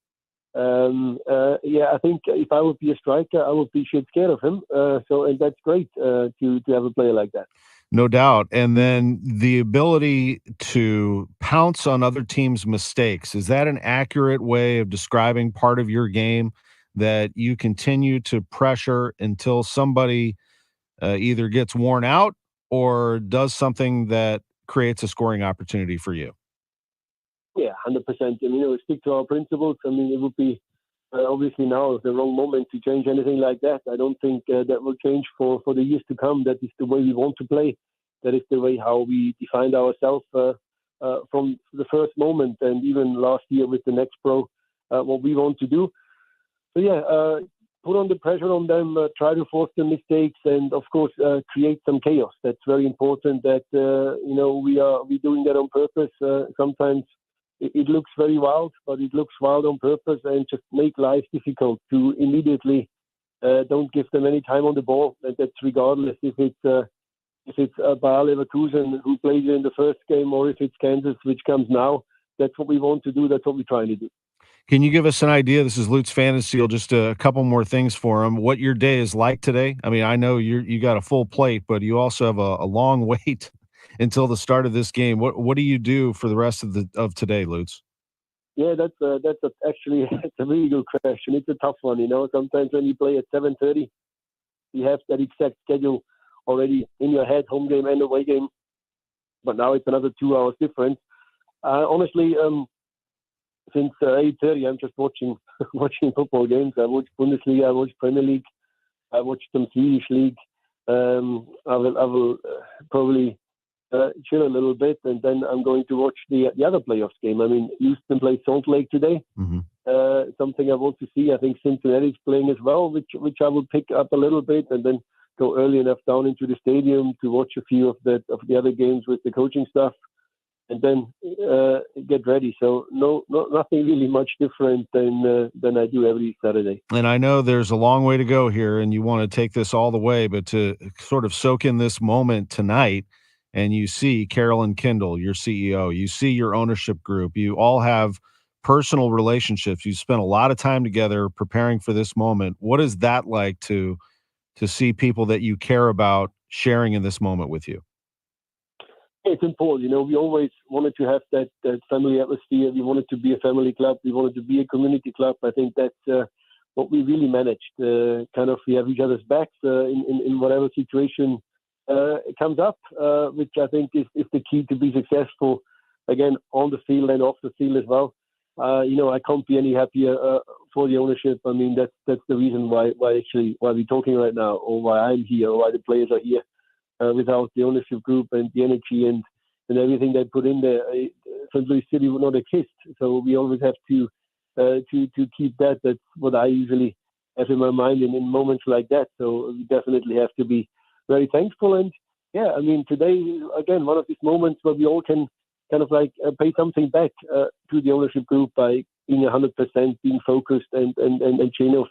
I think if I would be a striker, I would be shit scared of him. And that's great to have a player like that. No doubt. And then the ability to pounce on other teams' mistakes. Is that an accurate way of describing part of your game, that you continue to pressure until somebody either gets worn out or does something that creates a scoring opportunity for you? Yeah, 100%. We stick to our principles. I mean, it would be obviously now the wrong moment to change anything like that. I don't think that will change for the years to come. That is the way we want to play. That is the way how we defined ourselves from the first moment, and even last year with the Next Pro, what we want to do. So put on the pressure on them, try to force the mistakes, and of course create some chaos. That's very important. That we're doing that on purpose. Sometimes it looks very wild, but it looks wild on purpose, and just make life difficult to immediately don't give them any time on the ball. And that's regardless if it's Bayer Leverkusen who plays in the first game, or if it's Kansas, which comes now. That's what we want to do. That's what we're trying to do. Can you give us an idea? This is Lutz Pfannenstiel. Just a couple more things for him. What your day is like today? I mean, I know you got a full plate, but you also have a long wait until the start of this game. What do you do for the rest of today, Lutz? Yeah, actually it's a really good question. It's a tough one, you know. Sometimes when you play at 7:30, you have that exact schedule already in your head, home game and away game. But now it's another 2 hours difference. Honestly, since 8:30, I'm just watching football games. I watch Bundesliga, I watch Premier League, I watch some Swedish league. I will probably chill a little bit, and then I'm going to watch the other playoffs game. I mean, Houston plays Salt Lake today. Mm-hmm. Something I want to see. I think Cincinnati's playing as well, which I will pick up a little bit, and then go early enough down into the stadium to watch a few of the other games with the coaching staff, and then get ready. So nothing really much different than I do every Saturday. And I know there's a long way to go here, and you want to take this all the way, but to sort of soak in this moment tonight, and you see Carolyn Kindle, your CEO, you see your ownership group, you all have personal relationships. You spent a lot of time together preparing for this moment. What is that like to see people that you care about sharing in this moment with you? It's important. You know, we always wanted to have that family atmosphere. We wanted to be a family club. We wanted to be a community club. I think that's what we really managed. Kind of we have each other's backs in whatever situation comes up, which I think is the key to be successful, again, on the field and off the field as well. You know, I can't be any happier for the ownership. I mean, that's the reason why we're talking right now, or why I'm here, or why the players are here. Without the ownership group and the energy and everything they put in there, St. Louis City would not exist. So we always have to keep that. That's what I usually have in my mind in moments like that. So we definitely have to be very thankful. And yeah, I mean, today, again, one of these moments where we all can kind of like pay something back to the ownership group by being 100%, being focused and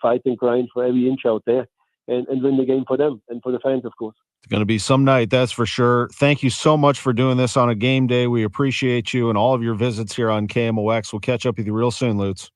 fight and grind for every inch out there and win the game for them and for the fans, of course. It's going to be some night, that's for sure. Thank you so much for doing this on a game day. We appreciate you and all of your visits here on KMOX. We'll catch up with you real soon, Lutz.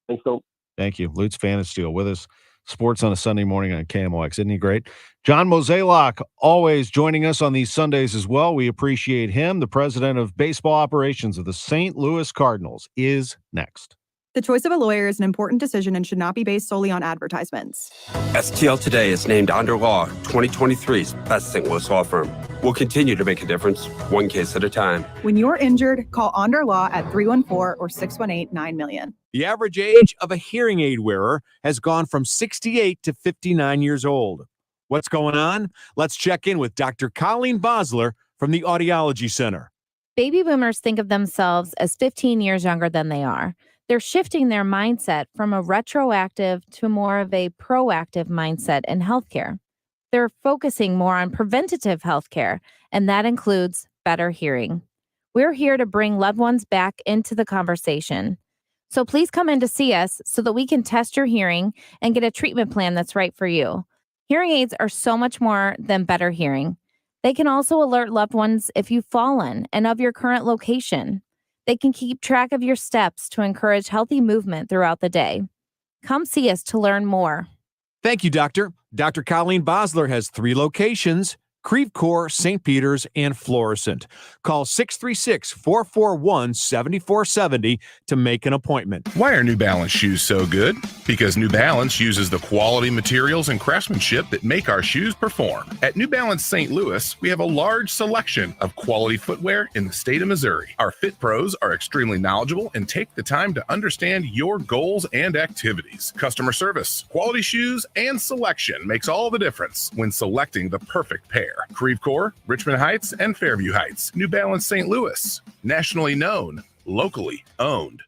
Thanks, Tom. Thank you. Lutz Pfannenstiel with us. Sports on a Sunday morning on KMOX. Isn't he great? John Mozeliak always joining us on these Sundays as well. We appreciate him. The president of baseball operations of the St. Louis Cardinals is next. The choice of a lawyer is an important decision and should not be based solely on advertisements. STL Today is named Under Law 2023's best St. Louis law firm. We'll continue to make a difference, one case at a time. When you're injured, call Under Law at 314 or 618-9000000. The average age of a hearing aid wearer has gone from 68 to 59 years old. What's going on? Let's check in with Dr. Colleen Bosler from the Audiology Center. Baby boomers think of themselves as 15 years younger than they are. They're shifting their mindset from a retroactive to more of a proactive mindset in healthcare. They're focusing more on preventative healthcare, and that includes better hearing. We're here to bring loved ones back into the conversation. So please come in to see us so that we can test your hearing and get a treatment plan that's right for you. Hearing aids are so much more than better hearing. They can also alert loved ones if you've fallen and of your current location. They can keep track of your steps to encourage healthy movement throughout the day. Come see us to learn more. Thank you, Doctor. Dr. Colleen Bosler has 3 locations: Creve Coeur, St. Peter's, and Florissant. Call 636-441-7470 to make an appointment. Why are New Balance shoes so good? Because New Balance uses the quality materials and craftsmanship that make our shoes perform. At New Balance St. Louis, we have a large selection of quality footwear in the state of Missouri. Our fit pros are extremely knowledgeable and take the time to understand your goals and activities. Customer service, quality shoes, and selection makes all the difference when selecting the perfect pair. Creve Coeur, Richmond Heights, and Fairview Heights. New Balance St. Louis. Nationally known, locally owned.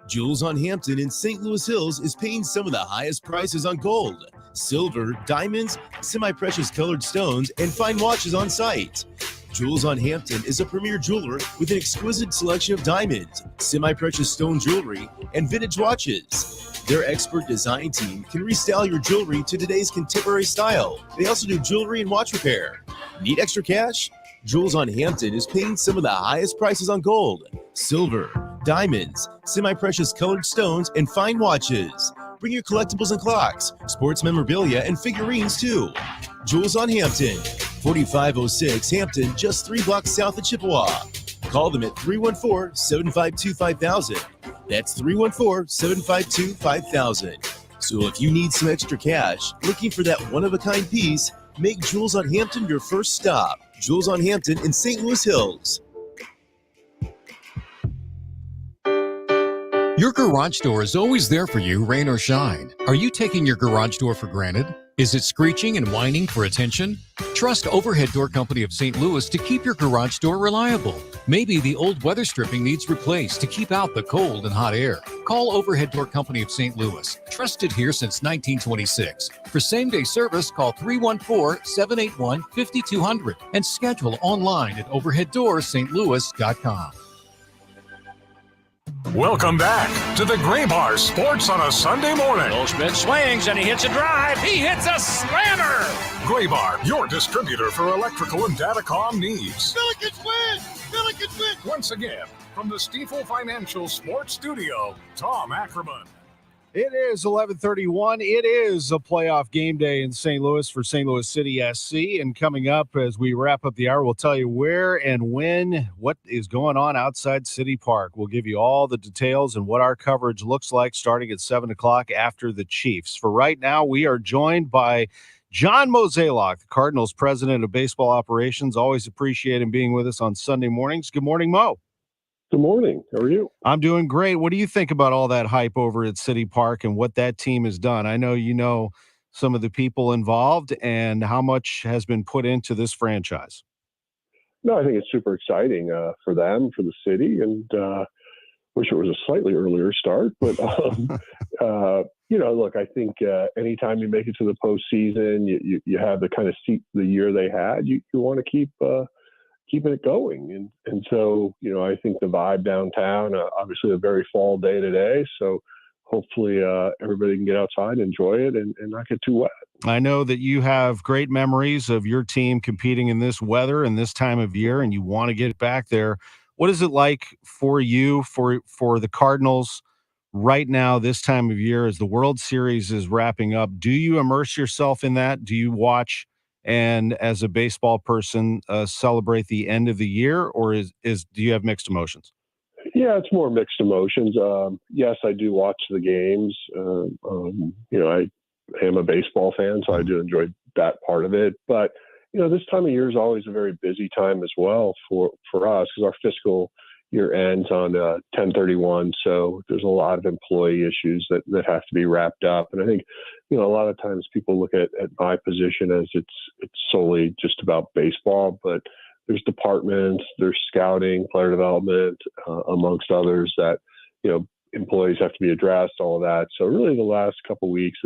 Jewels on Hampton in St. Louis Hills is paying some of the highest prices on gold, silver, diamonds, semi-precious colored stones, and fine watches on site. Jewels on Hampton is a premier jeweler with an exquisite selection of diamonds, semi-precious stone jewelry, and vintage watches. Their expert design team can restyle your jewelry to today's contemporary style. They also do jewelry and watch repair. Need extra cash? Jewels on Hampton is paying some of the highest prices on gold, silver, diamonds, semi-precious colored stones, and fine watches. Bring your collectibles and clocks, sports memorabilia, and figurines too. Jewels on Hampton, 4506 Hampton, just 3 blocks south of Chippewa. Call them at 314-752-5000. That's 314-752-5000. So if you need some extra cash, looking for that one-of-a-kind piece, make Jewels on Hampton your first stop. Jewels on Hampton in St. Louis Hills. Your garage door is always there for you, rain or shine. Are you taking your garage door for granted? Is it screeching and whining for attention? Trust Overhead Door Company of St. Louis to keep your garage door reliable. Maybe the old weather stripping needs replaced to keep out the cold and hot air. Call Overhead Door Company of St. Louis. Trusted here since 1926. For same-day service, call 314-781-5200 and schedule online at overheaddoorsstlouis.com. Welcome back to the Gray Bar Sports on a Sunday morning. Goldschmidt swings and he hits a drive. He hits a slammer. Gray Bar, your distributor for electrical and datacom needs. Billikens win! Billikens win! Once again, from the Stifel Financial Sports Studio, Tom Ackerman. It is 11:31. It is a playoff game day in St. Louis for St. Louis City SC. And coming up as we wrap up the hour, we'll tell you where and when, what is going on outside City Park. We'll give you all the details and what our coverage looks like starting at 7 o'clock after the Chiefs. For right now, we are joined by John Mozeliak, the Cardinals president of baseball operations. Always appreciate him being with us on Sunday mornings. Good morning, Mo. Good morning. How are you? I'm doing great. What do you think about all that hype over at City Park and what that team has done? I know you know some of the people involved and how much has been put into this franchise. No, I think it's super exciting for them, for the city, and wish it was a slightly earlier start. But, look, I think anytime you make it to the postseason, you have the kind of seat the year they had, you want to keeping it going. And so, I think the vibe downtown, obviously a very fall day today. So hopefully everybody can get outside, enjoy it, and not get too wet. I know that you have great memories of your team competing in this weather and this time of year, and you want to get back there. What is it like for you, for the Cardinals right now, this time of year, as the World Series is wrapping up? Do you immerse yourself in that? Do you watch and as a baseball person celebrate the end of the year, or do you have mixed emotions? Yeah, it's more mixed emotions. Yes, I do watch the games. I am a baseball fan, so I do enjoy that part of it. But, this time of year is always a very busy time as well for us, because our fiscal year ends on 10/31. So there's a lot of employee issues that have to be wrapped up. And I think, a lot of times people look at my position as it's solely just about baseball, but there's departments, there's scouting, player development, amongst others that, employees have to be addressed, all of that. So really the last couple of weeks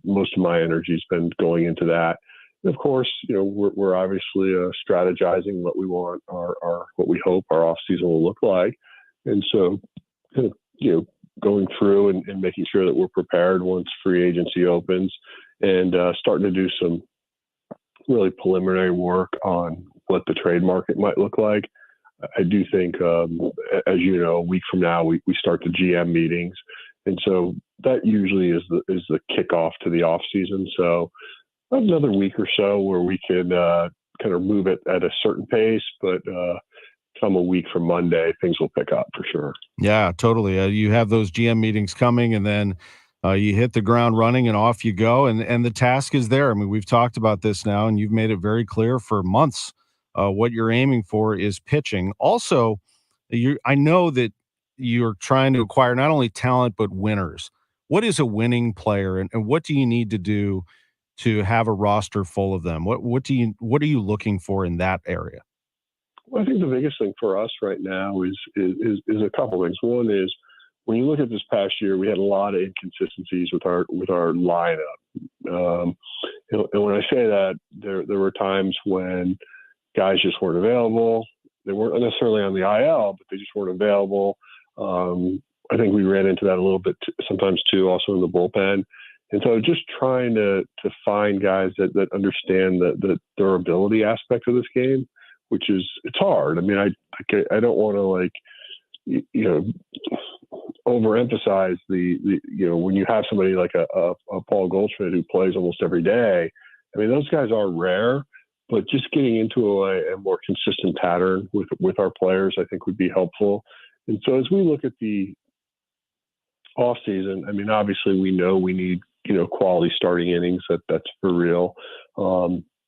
most of my energy has been going into that. And of course, we're obviously strategizing what we want, what we hope our off season will look like. And so, going through and making sure that we're prepared once free agency opens, and starting to do some really preliminary work on what the trade market might look like. I do think, as you know, a week from now, we start the GM meetings. And so that usually is the kickoff to the off season. So another week or so where we can kind of move it at a certain pace, but come a week from Monday, things will pick up for sure. Yeah, totally. You have those GM meetings coming, and then you hit the ground running and off you go. And the task is there. I mean, we've talked about this now, and you've made it very clear for months. What you're aiming for is pitching. Also, I know that you're trying to acquire not only talent, but winners. What is a winning player, and what do you need to do to have a roster full of them? What are you looking for in that area? Well, I think the biggest thing for us right now is a couple things. One is, when you look at this past year, we had a lot of inconsistencies with our lineup. And when I say that, there were times when guys just weren't available. They weren't necessarily on the IL, but they just weren't available. I think we ran into that a little bit sometimes too, also in the bullpen. And so just trying to find guys that understand the durability aspect of this game, which is, it's hard. I mean, I don't want to overemphasize the when you have somebody like a Paul Goldschmidt who plays almost every day. I mean, those guys are rare, but just getting into a more consistent pattern with our players, I think would be helpful. And so as we look at the off season, I mean, obviously we know we need, quality starting innings. That's for real.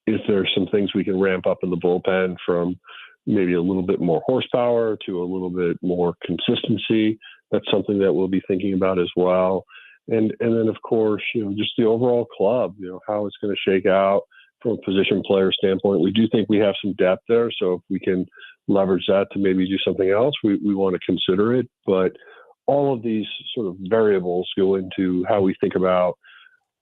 If there's some things we can ramp up in the bullpen from maybe a little bit more horsepower to a little bit more consistency, that's something that we'll be thinking about as well. And then, of course, just the overall club, how it's going to shake out from a position player standpoint. We do think we have some depth there. So if we can leverage that to maybe do something else, we want to consider it. But all of these sort of variables go into how we think about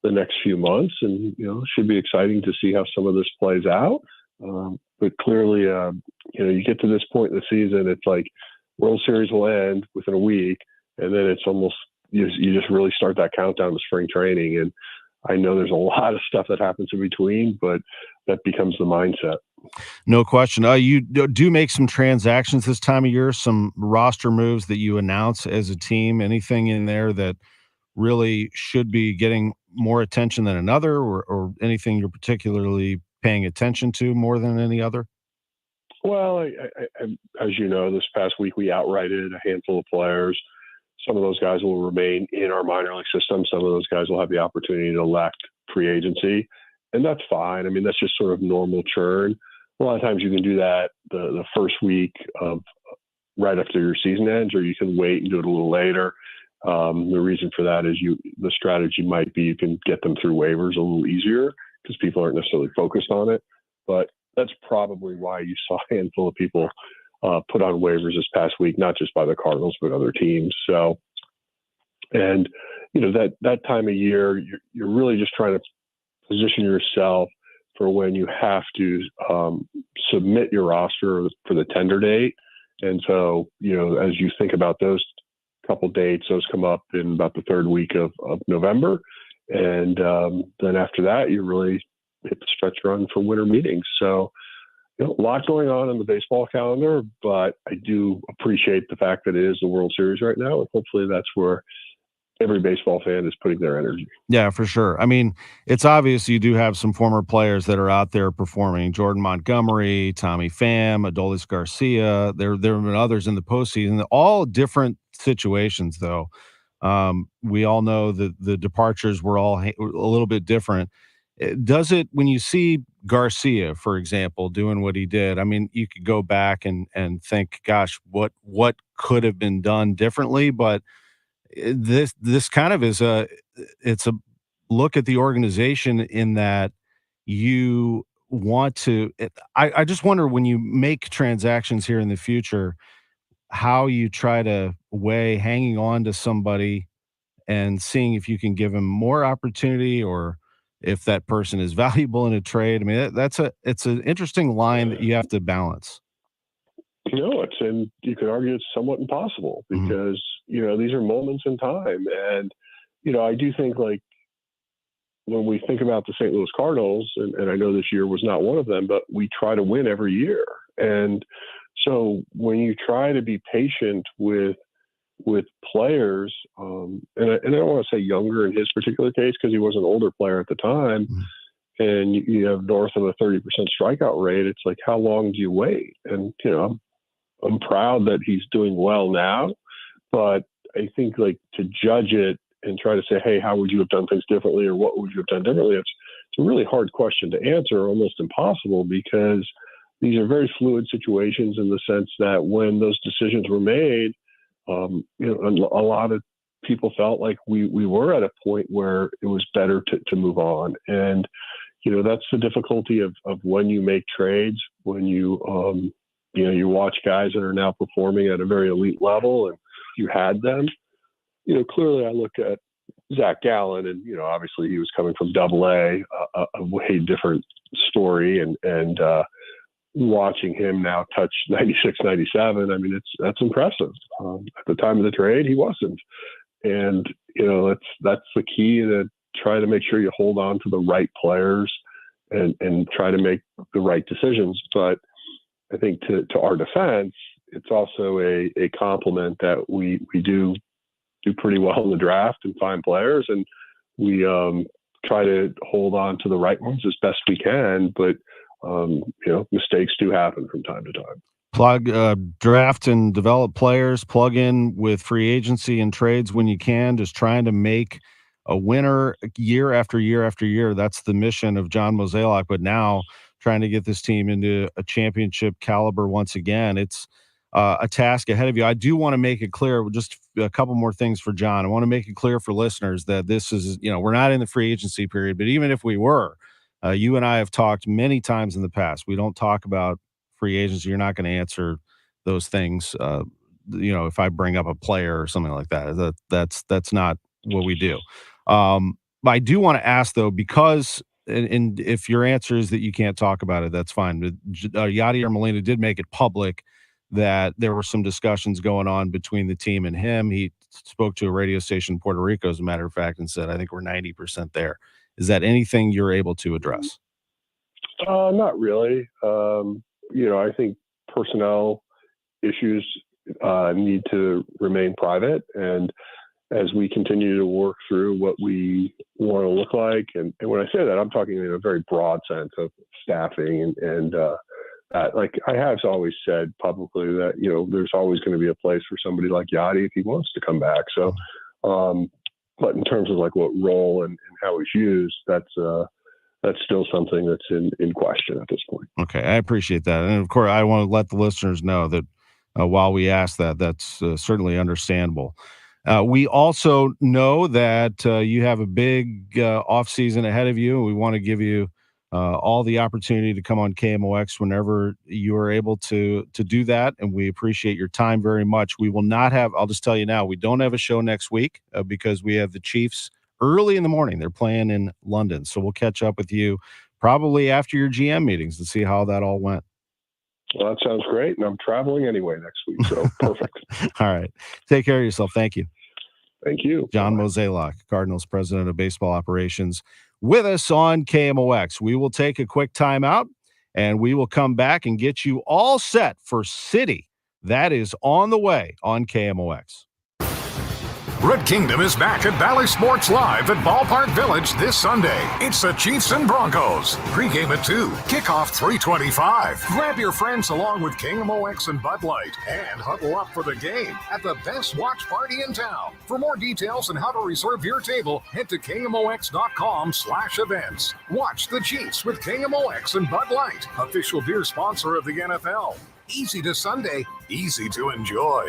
the next few months. And, it should be exciting to see how some of this plays out. But clearly, you get to this point in the season, it's like World Series will end within a week. And then it's almost, you just really start that countdown to spring training. And I know there's a lot of stuff that happens in between, but that becomes the mindset. No question. You do make some transactions this time of year, some roster moves that you announce as a team. Anything in there that really should be getting more attention than another, or anything you're particularly paying attention to more than any other? Well, I, as you know, this past week we outrighted a handful of players. Some of those guys will remain in our minor league system. Some of those guys will have the opportunity to elect free agency, and that's fine. I mean, that's just sort of normal churn. A lot of times you can do that the first week of right after your season ends, or you can wait and do it a little later. The reason for that is the strategy might be you can get them through waivers a little easier because people aren't necessarily focused on it. But that's probably why you saw a handful of people put on waivers this past week, not just by the Cardinals, but other teams. So, and that time of year, you're really just trying to position yourself for when you have to submit your roster for the tender date. And so, as you think about those couple dates, those come up in about the third week of November. And then after that, you really hit the stretch run for winter meetings. So, a lot going on in the baseball calendar, but I do appreciate the fact that it is the World Series right now. And hopefully that's where every baseball fan is putting their energy. Yeah, for sure. I mean, it's obvious you do have some former players that are out there performing. Jordan Montgomery, Tommy Pham, Adolis Garcia. There have been others in the postseason, all different situations, though. We all know that the departures were all a little bit different. Does it, when you see Garcia, for example, doing what he did, I mean, you could go back and think, gosh, what could have been done differently? But this kind of is it's a look at the organization in that you want to, I just wonder, when you make transactions here in the future, how you try to weigh hanging on to somebody and seeing if you can give him more opportunity, or if that person is valuable in a trade. I mean, it's an interesting line that you have to balance. And you could argue it's somewhat impossible because, these are moments in time. And, I do think, like, when we think about the St. Louis Cardinals, and I know this year was not one of them, but we try to win every year. And so when you try to be patient with players, and I don't want to say younger in his particular case because he was an older player at the time, and you have north of a 30% strikeout rate, it's like, how long do you wait? And, I'm proud that he's doing well now, but I think, like, to judge it and try to say, hey, how would you have done things differently, or what would you have done differently? It's a really hard question to answer, almost impossible, because these are very fluid situations in the sense that when those decisions were made, a lot of people felt like we were at a point where it was better to move on. And, that's the difficulty of when you make trades, when you watch guys that are now performing at a very elite level, and you had them. Clearly I look at Zach Gallen, and, obviously he was coming from Double-A, a way different story, and watching him now touch 96, 97, I mean, that's impressive. At the time of the trade, he wasn't. And, that's the key, to try to make sure you hold on to the right players and try to make the right decisions. But I think to our defense, it's also a compliment that we do pretty well in the draft and find players, and we try to hold on to the right ones as best we can. But mistakes do happen from time to time. Plug, draft and develop players, plug in with free agency and trades when you can, just trying to make a winner year after year after year. That's the mission of John Mozeliak, but now trying to get this team into a championship caliber once again. It's a task ahead of you. I do want to make it clear, just a couple more things for John. I want to make it clear for listeners that this is, we're not in the free agency period, but even if we were, you and I have talked many times in the past. We don't talk about free agency. You're not going to answer those things. If I bring up a player or something like that, that's not what we do. I do want to ask though, because, and if your answer is that you can't talk about it, that's fine. But Yadier Molina did make it public that there were some discussions going on between the team and him. He spoke to a radio station in Puerto Rico, as a matter of fact, and said, I think we're 90% there. Is that anything you're able to address? Not really. I think personnel issues need to remain private. And as we continue to work through what we want to look like, and when I say that, I'm talking in a very broad sense of staffing and like I have always said publicly that, there's always going to be a place for somebody like Yadi if he wants to come back. So, but in terms of like what role and how he's used, that's still something that's in question at this point. Okay. I appreciate that. And of course, I want to let the listeners know that while we ask that, that's certainly understandable. We also know that you have a big off season ahead of you. We want to give you all the opportunity to come on KMOX whenever you are able to do that. And we appreciate your time very much. We will not have, I'll just tell you now, we don't have a show next week because we have the Chiefs early in the morning. They're playing in London. So we'll catch up with you probably after your GM meetings to see how that all went. Well, that sounds great. And I'm traveling anyway next week. So perfect. All right. Take care of yourself. Thank you. Thank you. John Mozeliak, Cardinals president of baseball operations, with us on KMOX. We will take a quick timeout and we will come back and get you all set for City. That is on the way on KMOX. Red Kingdom is back at Valley Sports Live at Ballpark Village this Sunday. It's the Chiefs and Broncos. Pre-game at 2, kickoff 3:25. Grab your friends along with KMOX and Bud Light and huddle up for the game at the best watch party in town. For more details on how to reserve your table, head to KMOX.com/events. Watch the Chiefs with KMOX and Bud Light, official beer sponsor of the NFL. Easy to Sunday, easy to enjoy.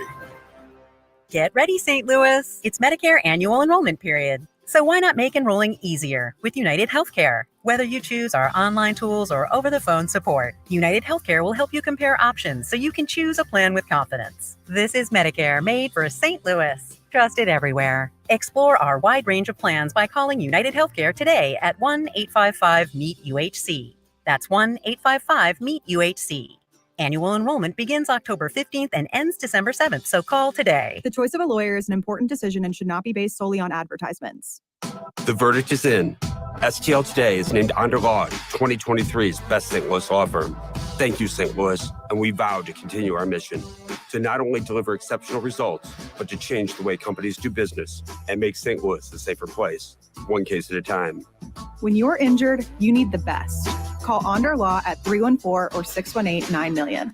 Get ready, St. Louis. It's Medicare annual enrollment period. So why not make enrolling easier with United Healthcare? Whether you choose our online tools or over-the-phone support, United Healthcare will help you compare options so you can choose a plan with confidence. This is Medicare made for St. Louis. Trusted everywhere. Explore our wide range of plans by calling United Healthcare today at 1-855-MEET-UHC. That's 1-855-MEET-UHC. Annual enrollment begins October 15th and ends December 7th, so call today. The choice of a lawyer is an important decision and should not be based solely on advertisements. The verdict is in. STL Today is named Under Law 2023's best St. Louis law firm. Thank you, St. Louis, and we vow to continue our mission to not only deliver exceptional results, but to change the way companies do business and make St. Louis a safer place, one case at a time. When you're injured, you need the best. Call Onder Law at 314 or 618-9000000.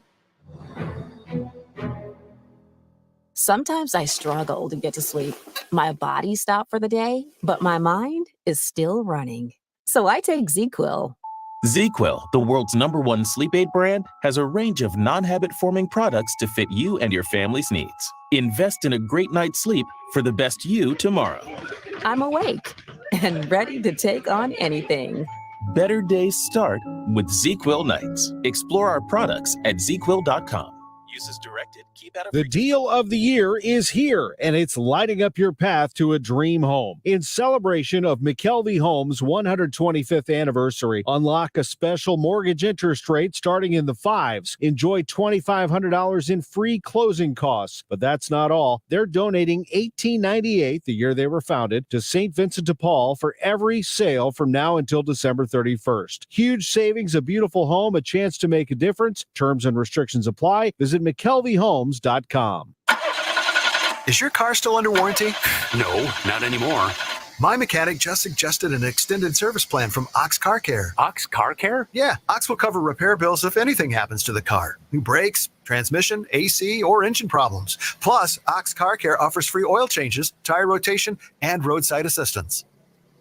Sometimes I struggle to get to sleep. My body stopped for the day, but my mind is still running. So I take ZzzQuil. ZzzQuil, the world's #1 sleep aid brand, has a range of non-habit-forming products to fit you and your family's needs. Invest in a great night's sleep for the best you tomorrow. I'm awake and ready to take on anything. Better days start with ZzzQuil nights. Explore our products at ZzzQuil.com. Uses directed. Keep out of The deal of the year is here, and it's lighting up your path to a dream home. In celebration of McKelvey Homes' 125th anniversary, unlock a special mortgage interest rate starting in the 5s. Enjoy $2,500 in free closing costs. But that's not all. They're donating $18.98, the year they were founded, to St. Vincent de Paul for every sale from now until December 31st. Huge savings, a beautiful home, a chance to make a difference. Terms and restrictions apply. Visit McKelveyHomes.com. Is your car still under warranty? No, not anymore. My mechanic just suggested an extended service plan from Ox Car Care. Ox Car Care? Yeah, Ox will cover repair bills if anything happens to the car. New brakes, transmission, AC, or engine problems. Plus, Ox Car Care offers free oil changes, tire rotation, and roadside assistance.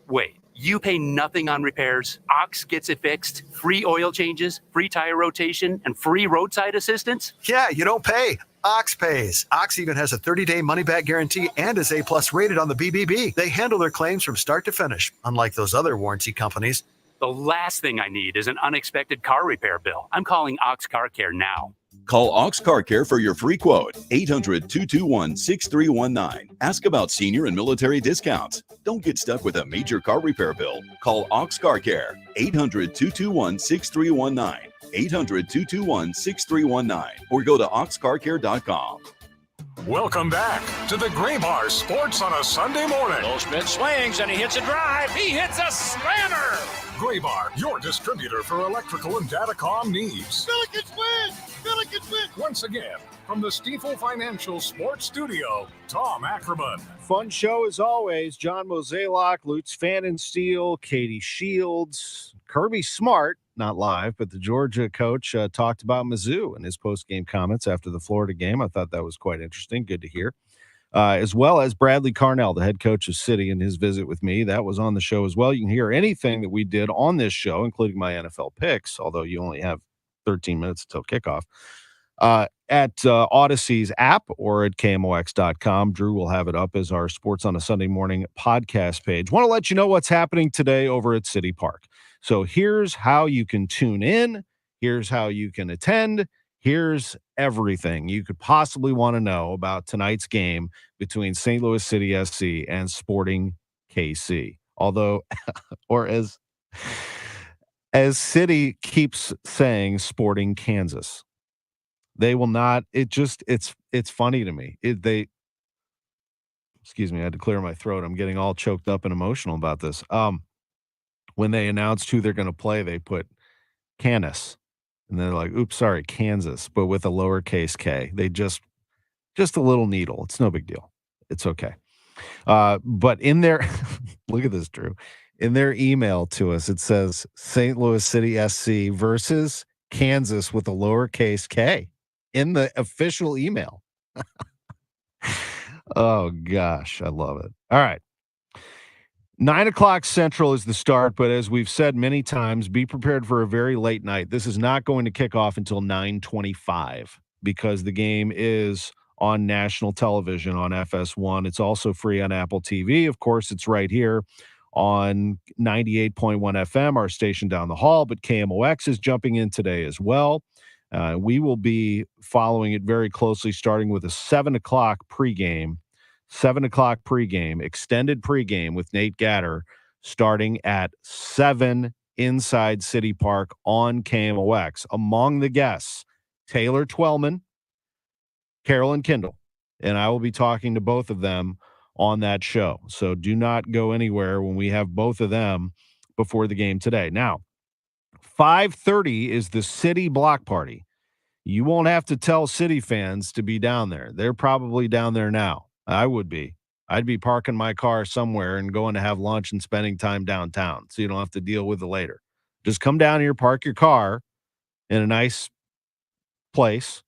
Wait, you pay nothing on repairs? Ox gets it fixed, free oil changes, free tire rotation, and free roadside assistance? Yeah, you don't pay. Ox pays. Ox even has a 30-day money-back guarantee and is A+ rated on the BBB. They handle their claims from start to finish, unlike those other warranty companies. The last thing I need is an unexpected car repair bill. I'm calling Ox Car Care now. Call Ox Car Care for your free quote. 800-221-6319. Ask about senior and military discounts. Don't get stuck with a major car repair bill. Call Ox Car Care. 800-221-6319. 800-221-6319. Or go to oxcarcare.com. Welcome back to the Gray Bar Sports on a Sunday morning. Goldschmidt swings and he hits a drive. He hits a slammer. Gray Bar, your distributor for electrical and datacom needs. Billikens win! Billikens win! Once again, from the Stifel Financial Sports Studio, Tom Ackerman. Fun show as always. John Mozeliak, Lutz Pfannenstiel, Katie Shields, Kirby Smart, not live, but the Georgia coach talked about Mizzou in his post-game comments after the Florida game. I thought that was quite interesting. Good to hear. As well as Bradley Carnell, the head coach of City, and his visit with me. That was on the show as well. You can hear anything that we did on this show, including my NFL picks, although you only have 13 minutes until kickoff, at Odyssey's app or at KMOX.com. Drew will have it up as our Sports on a Sunday Morning podcast page. Want to let you know what's happening today over at City Park. So here's how you can tune in. Here's how you can attend. Here's everything you could possibly want to know about tonight's game between St. Louis City SC and Sporting KC. Although, or as City keeps saying, Sporting Kansas. They will not. It's funny to me. Excuse me, I had to clear my throat. I'm getting all choked up and emotional about this. When they announced who they're going to play, they put Canis. And they're like, oops, sorry, Kansas, but with a lowercase K. They just a little needle. It's no big deal. It's okay. But in their, look at this, Drew. In their email to us, it says St. Louis City SC versus Kansas with a lowercase K in the official email. Oh, gosh, I love it. All right. 9 o'clock Central is the start, but as we've said many times, be prepared for a very late night. This is not going to kick off until 9:25 because the game is on national television on FS1. It's also free on Apple TV. Of course, it's right here on 98.1 FM, our station down the hall, but KMOX is jumping in today as well. We will be following it very closely, starting with a 7 o'clock pregame. 7 o'clock pregame, extended pregame with Nate Gatter starting at 7 inside City Park on KMOX. Among the guests, Taylor Twellman, Carolyn Kindle, and I will be talking to both of them on that show. So do not go anywhere when we have both of them before the game today. Now, 5:30 is the City block party. You won't have to tell City fans to be down there. They're probably down there now. I would be. I'd be parking my car somewhere and going to have lunch and spending time downtown so you don't have to deal with it later. Just come down here, park your car in a nice place,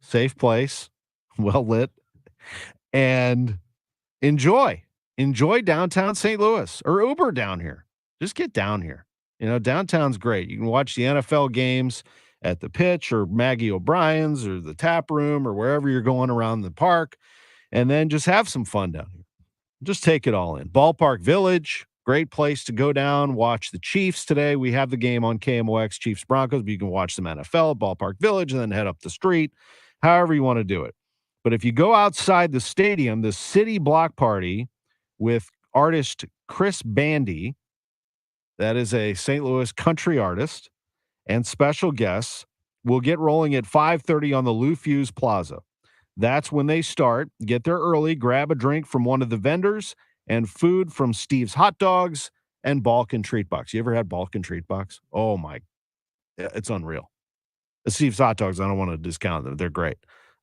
safe place, well lit, and enjoy downtown St. Louis or Uber down here. Just get down here. Downtown's great. You can watch the NFL games at the Pitch or Maggie O'Brien's or the Tap Room or wherever you're going around the park. And then just have some fun down here. Just take it all in. Ballpark Village, great place to go down, watch the Chiefs today. We have the game on KMOX, Chiefs Broncos, but you can watch some NFL at Ballpark Village and then head up the street, however you want to do it. But if you go outside the stadium, the City block party with artist Chris Bandy, that is a St. Louis country artist, and special guests, will get rolling at 5:30 on the Lou Fuse Plaza. That's when they start. Get there early, grab a drink from one of the vendors, and food from Steve's Hot Dogs and Balkan Treat Box. You ever had Balkan Treat Box? Oh, my. It's unreal. Steve's Hot Dogs, I don't want to discount them. They're great.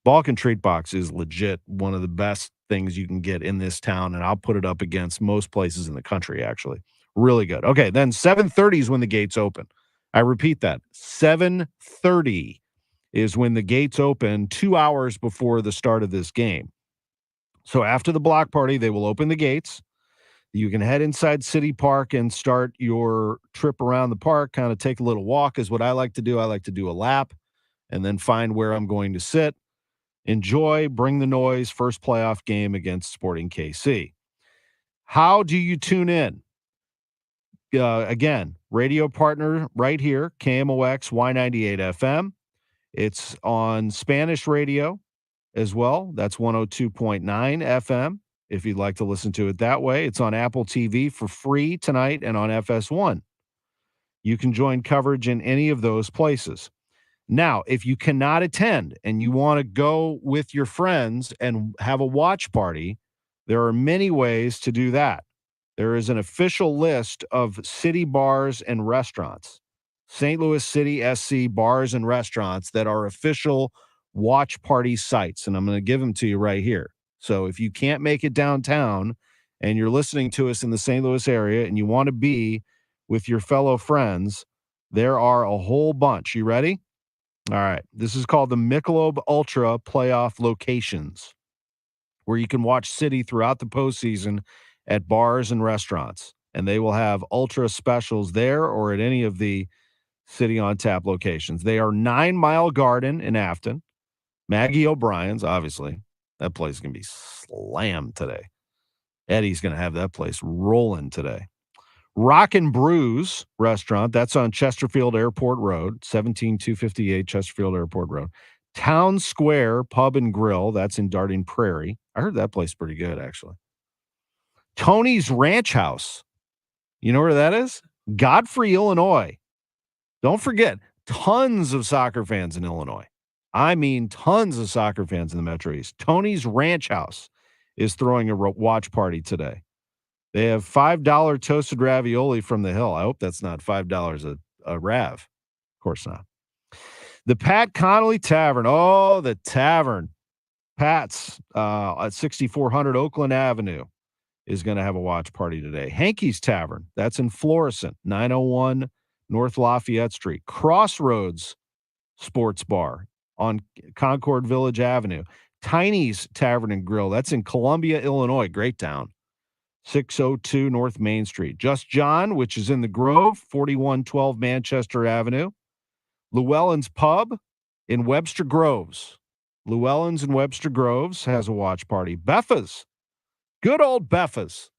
Balkan Treat Box is legit one of the best things you can get in this town, and I'll put it up against most places in the country, actually. Really good. Okay, then 7:30 is when the gates open. I repeat that. 7:30 is when the gates open 2 hours before the start of this game. So after the block party, they will open the gates. You can head inside City Park and start your trip around the park, kind of take a little walk is what I like to do. I like to do a lap and then find where I'm going to sit. Enjoy, bring the noise, first playoff game against Sporting KC. How do you tune in? Again, radio partner right here, KMOX Y98 FM. It's on Spanish radio as well. That's 102.9 FM. If you'd like to listen to it that way, it's on Apple TV for free tonight and on FS1. You can join coverage in any of those places. Now, if you cannot attend and you want to go with your friends and have a watch party, there are many ways to do that. There is an official list of city bars and restaurants, St. Louis City SC bars and restaurants that are official watch party sites, and I'm going to give them to you right here. So if you can't make it downtown and you're listening to us in the St. Louis area and you want to be with your fellow friends, there are a whole bunch. You ready? All right. This is called the Michelob Ultra Playoff Locations, where you can watch City throughout the postseason at bars and restaurants. And they will have Ultra specials there or at any of the City on Tap locations. They are 9 Mile Garden in Afton, Maggie O'Brien's, obviously. That place is going to be slammed today. Eddie's going to have that place rolling today. Rock and Brews Restaurant, that's on Chesterfield Airport Road, 17258 Chesterfield Airport Road. Town Square Pub and Grill, that's in Darting Prairie. I heard that place pretty good, actually. Tony's Ranch House. You know where that is? Godfrey, Illinois. Don't forget, tons of soccer fans in Illinois. I mean, tons of soccer fans in the Metro East. Tony's Ranch House is throwing a watch party today. They have $5 toasted ravioli from the Hill. I hope that's not $5 a rav. Of course not. The Pat Connolly Tavern. Oh, the tavern. Pat's at 6400 Oakland Avenue is going to have a watch party today. Hankey's Tavern. That's in Florissant, 901 North Lafayette Street. Crossroads Sports Bar on Concord Village Avenue. Tiny's Tavern and Grill. That's in Columbia, Illinois. Great town. 602 North Main Street. Just John, which is in the Grove, 4112 Manchester Avenue. Llewellyn's Pub in Webster Groves. Llewellyn's in Webster Groves has a watch party. Beffa's, good old Beffa's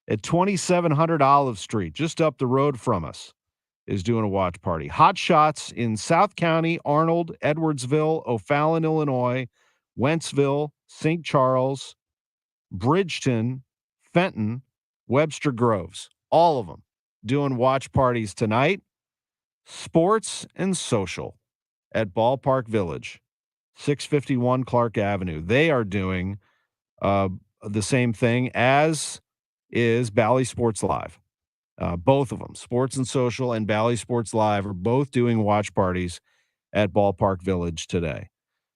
at 2700 Olive Street, just up the road from us, is doing a watch party. Hot Shots in South County, Arnold, Edwardsville, O'Fallon, Illinois, Wentzville, St. Charles, Bridgeton, Fenton, Webster Groves, all of them doing watch parties tonight. Sports and Social at Ballpark Village, 651 Clark Avenue. They are doing the same thing as is Bally Sports Live. Both of them, Sports and Social and Bally Sports Live, are both doing watch parties at Ballpark Village today.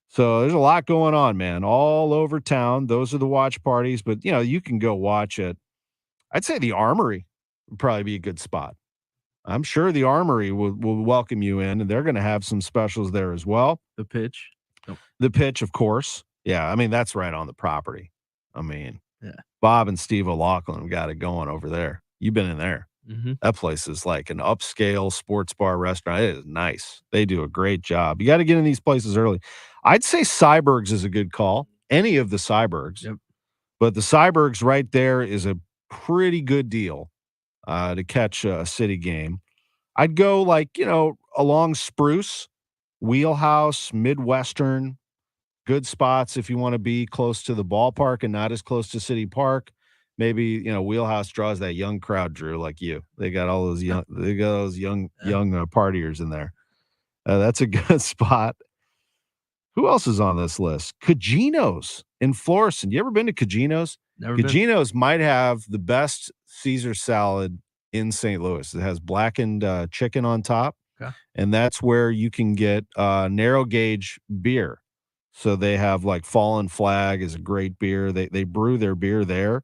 So there's a lot going on, man, all over town. Those are the watch parties, but, you know, you can go watch it. I'd say the Armory would probably be a good spot. I'm sure the Armory will welcome you in, and they're going to have some specials there as well. The Pitch. Oh. The Pitch, of course. Yeah, I mean, that's right on the property. I mean, yeah. Bob and Steve O'Loughlin got it going over there. You've been in there. Mm-hmm. That place is like an upscale sports bar restaurant. It is nice. They do a great job. You got to get in these places early. I'd say Cyberg's is a good call. Any of the Cybergs. Yep. But the Cyberg's right there is a pretty good deal to catch a City game. I'd go like, you know, along Spruce, Wheelhouse, Midwestern, good spots if you want to be close to the ballpark and not as close to City Park. Maybe, you know, Wheelhouse draws that young crowd, Drew, like you. They got all those young, partiers in there. That's a good spot. Who else is on this list? Cugino's in Florissant. You ever been to Cugino's? Never Cugino's might have the best Caesar salad in St. Louis. It has blackened chicken on top. Okay. And that's where you can get narrow gauge beer. So they have like Fallen Flag is a great beer. They brew their beer there.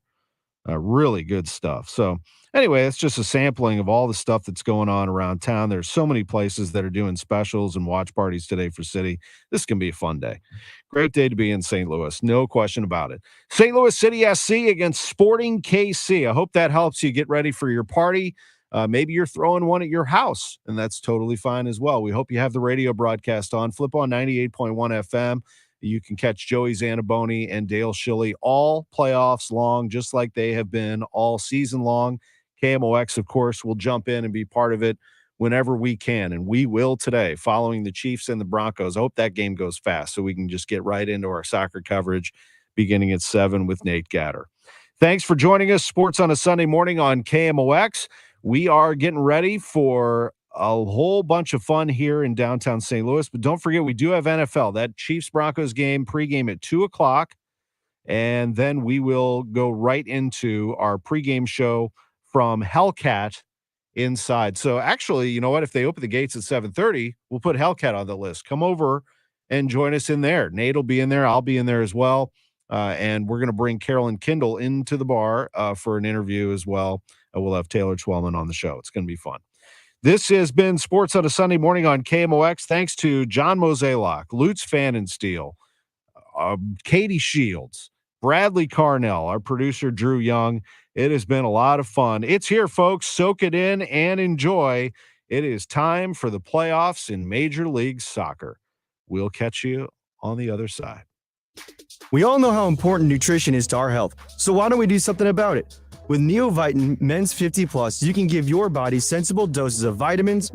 Really good stuff. So anyway, it's just a sampling of all the stuff that's going on around town. There's so many places that are doing specials and watch parties today for City. This can be a fun day. Great day to be in St. Louis. No question about it. St. Louis City SC against Sporting KC. I hope that helps you get ready for your party. Maybe you're throwing one at your house, and that's totally fine as well. We hope you have the radio broadcast on. Flip on 98.1 FM. You can catch Joey Zanaboni and Dale Schilly all playoffs long, just like they have been all season long. KMOX, of course, will jump in and be part of it whenever we can, and we will today, following the Chiefs and the Broncos. I hope that game goes fast so we can just get right into our soccer coverage beginning at 7 with Nate Gatter. Thanks for joining us. Sports on a Sunday morning on KMOX. We are getting ready for a whole bunch of fun here in downtown St. Louis, but don't forget, we do have NFL. That Chiefs-Broncos game pregame at 2 o'clock, and then we will go right into our pregame show from Hellcat inside. So actually, you know what? If they open the gates at 7:30, we'll put Hellcat on the list. Come over and join us in there. Nate will be in there. I'll be in there as well, and we're going to bring Carolyn Kindle into the bar for an interview as well. We'll have Taylor Twellman on the show. It's going to be fun. This has been Sports on a Sunday morning on KMOX. Thanks to John Mozeliak, Lutz Pfannenstiel, Katie Shields, Bradley Carnell, our producer Drew Young. It has been a lot of fun. It's here, folks. Soak it in and enjoy. It is time for the playoffs in Major League Soccer. We'll catch you on the other side. We all know how important nutrition is to our health, so why don't we do something about it? With Neovitin Men's 50 Plus, you can give your body sensible doses of vitamins,